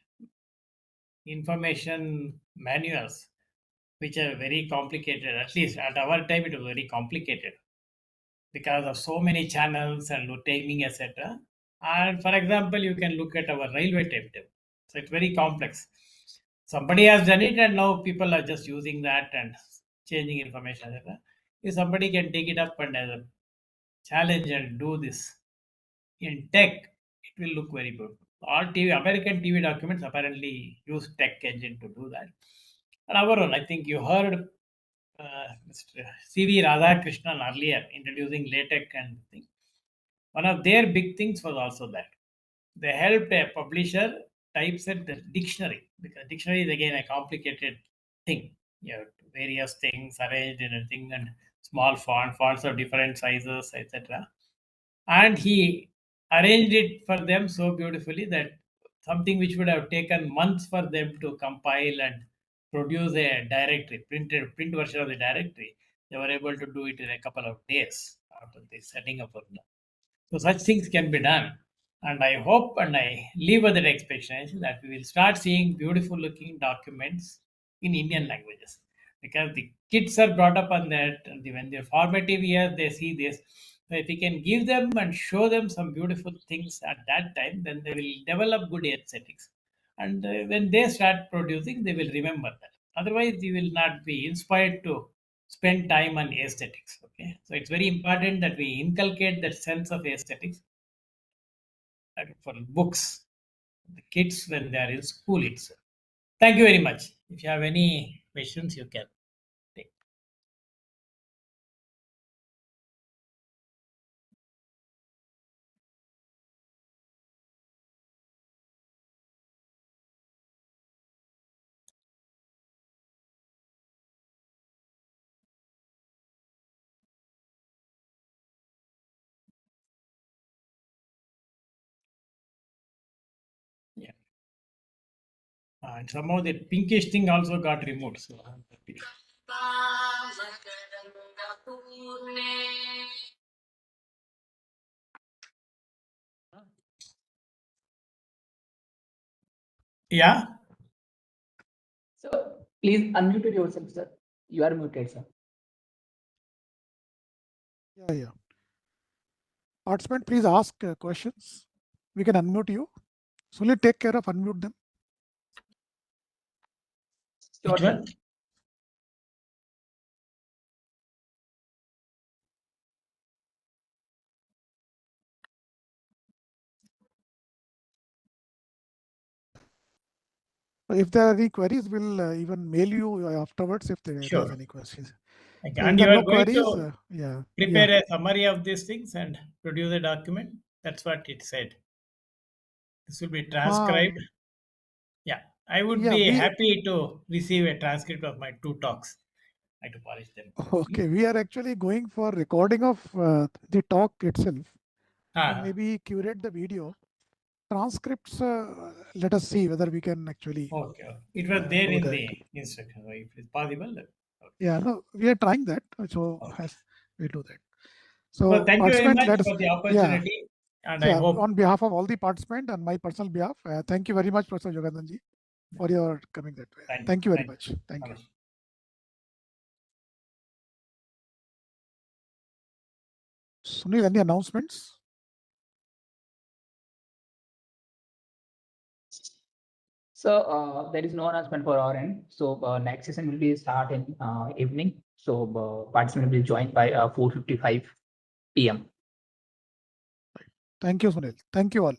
Speaker 2: information manuals, which are very complicated, at least at our time, it was very complicated because of so many channels and timing, etc. And for example, you can look at our railway timetable. So it's very complex. Somebody has done it, and now people are just using that and changing information, etc. If somebody can take it up and as a challenge and do this in tech, it will look very good. All American TV documents apparently use tech engine to do that. And our own, I think you heard Mr. C.V. Radhakrishnan earlier introducing LaTeX and thing. One of their big things was also that they helped a publisher typeset the dictionary, because dictionary is again a complicated thing. You have various things arranged in a thing and small fonts of different sizes, etc. And he arranged it for them so beautifully that something which would have taken months for them to compile and produce a directory, print version of the directory, they were able to do it in a couple of days after the setting up of them. So such things can be done. And I hope and I live with that expectation that we will start seeing beautiful looking documents in Indian languages. Because the kids are brought up on that, and when they're formative years, they see this. So if we can give them and show them some beautiful things at that time, then they will develop good aesthetics. And when they start producing, they will remember that. Otherwise, they will not be inspired to spend time on aesthetics. Okay, so it's very important that we inculcate that sense of aesthetics for books, the kids when they are in school itself. Thank you very much. If you have any questions, you can take. Yeah. And somehow the pinkish thing also got removed. So I'm happy. Yeah.
Speaker 1: So please unmute yourself, sir. You are muted, sir.
Speaker 3: Yeah. Participant, please ask questions. We can unmute you. Solely take care of unmute them.
Speaker 1: Sure,
Speaker 2: Which one?
Speaker 1: sir.
Speaker 3: If there are any queries, we'll even mail you afterwards if there
Speaker 2: Sure.
Speaker 3: is any questions.
Speaker 2: Okay.
Speaker 3: So
Speaker 2: And
Speaker 3: if there
Speaker 2: you
Speaker 3: are
Speaker 2: are
Speaker 3: no
Speaker 2: going
Speaker 3: queries,
Speaker 2: to prepare a summary of these things and produce a document. That's what it said. This will be transcribed. Yeah, I would
Speaker 3: yeah,
Speaker 2: be
Speaker 3: we
Speaker 2: happy to receive a transcript of my 2 talks. I had to polish them.
Speaker 3: okay. We are actually going for recording of the talk itself, and
Speaker 2: Ah,
Speaker 3: maybe curate the video transcripts, let us see whether we can actually.
Speaker 2: Okay. It was there
Speaker 3: do
Speaker 2: in
Speaker 3: that.
Speaker 2: the instruction. If it's possible. Okay.
Speaker 3: Yeah, no, we are trying that. So
Speaker 2: Okay.
Speaker 3: we do that. So
Speaker 2: Well, thank you very
Speaker 3: participant,
Speaker 2: much
Speaker 3: let us,
Speaker 2: for the opportunity. And I
Speaker 3: yeah,
Speaker 2: hope.
Speaker 3: on behalf of all the participants and my personal behalf, thank you very much, Professor Yogananji, for your coming that way. Thank you very much. Thank you. Sunil, any announcements?
Speaker 1: So there is no announcement for our end. So next session will be start in evening. So participant will be joined by 4:55 p.m.
Speaker 3: Thank you, Sunil. Thank you all.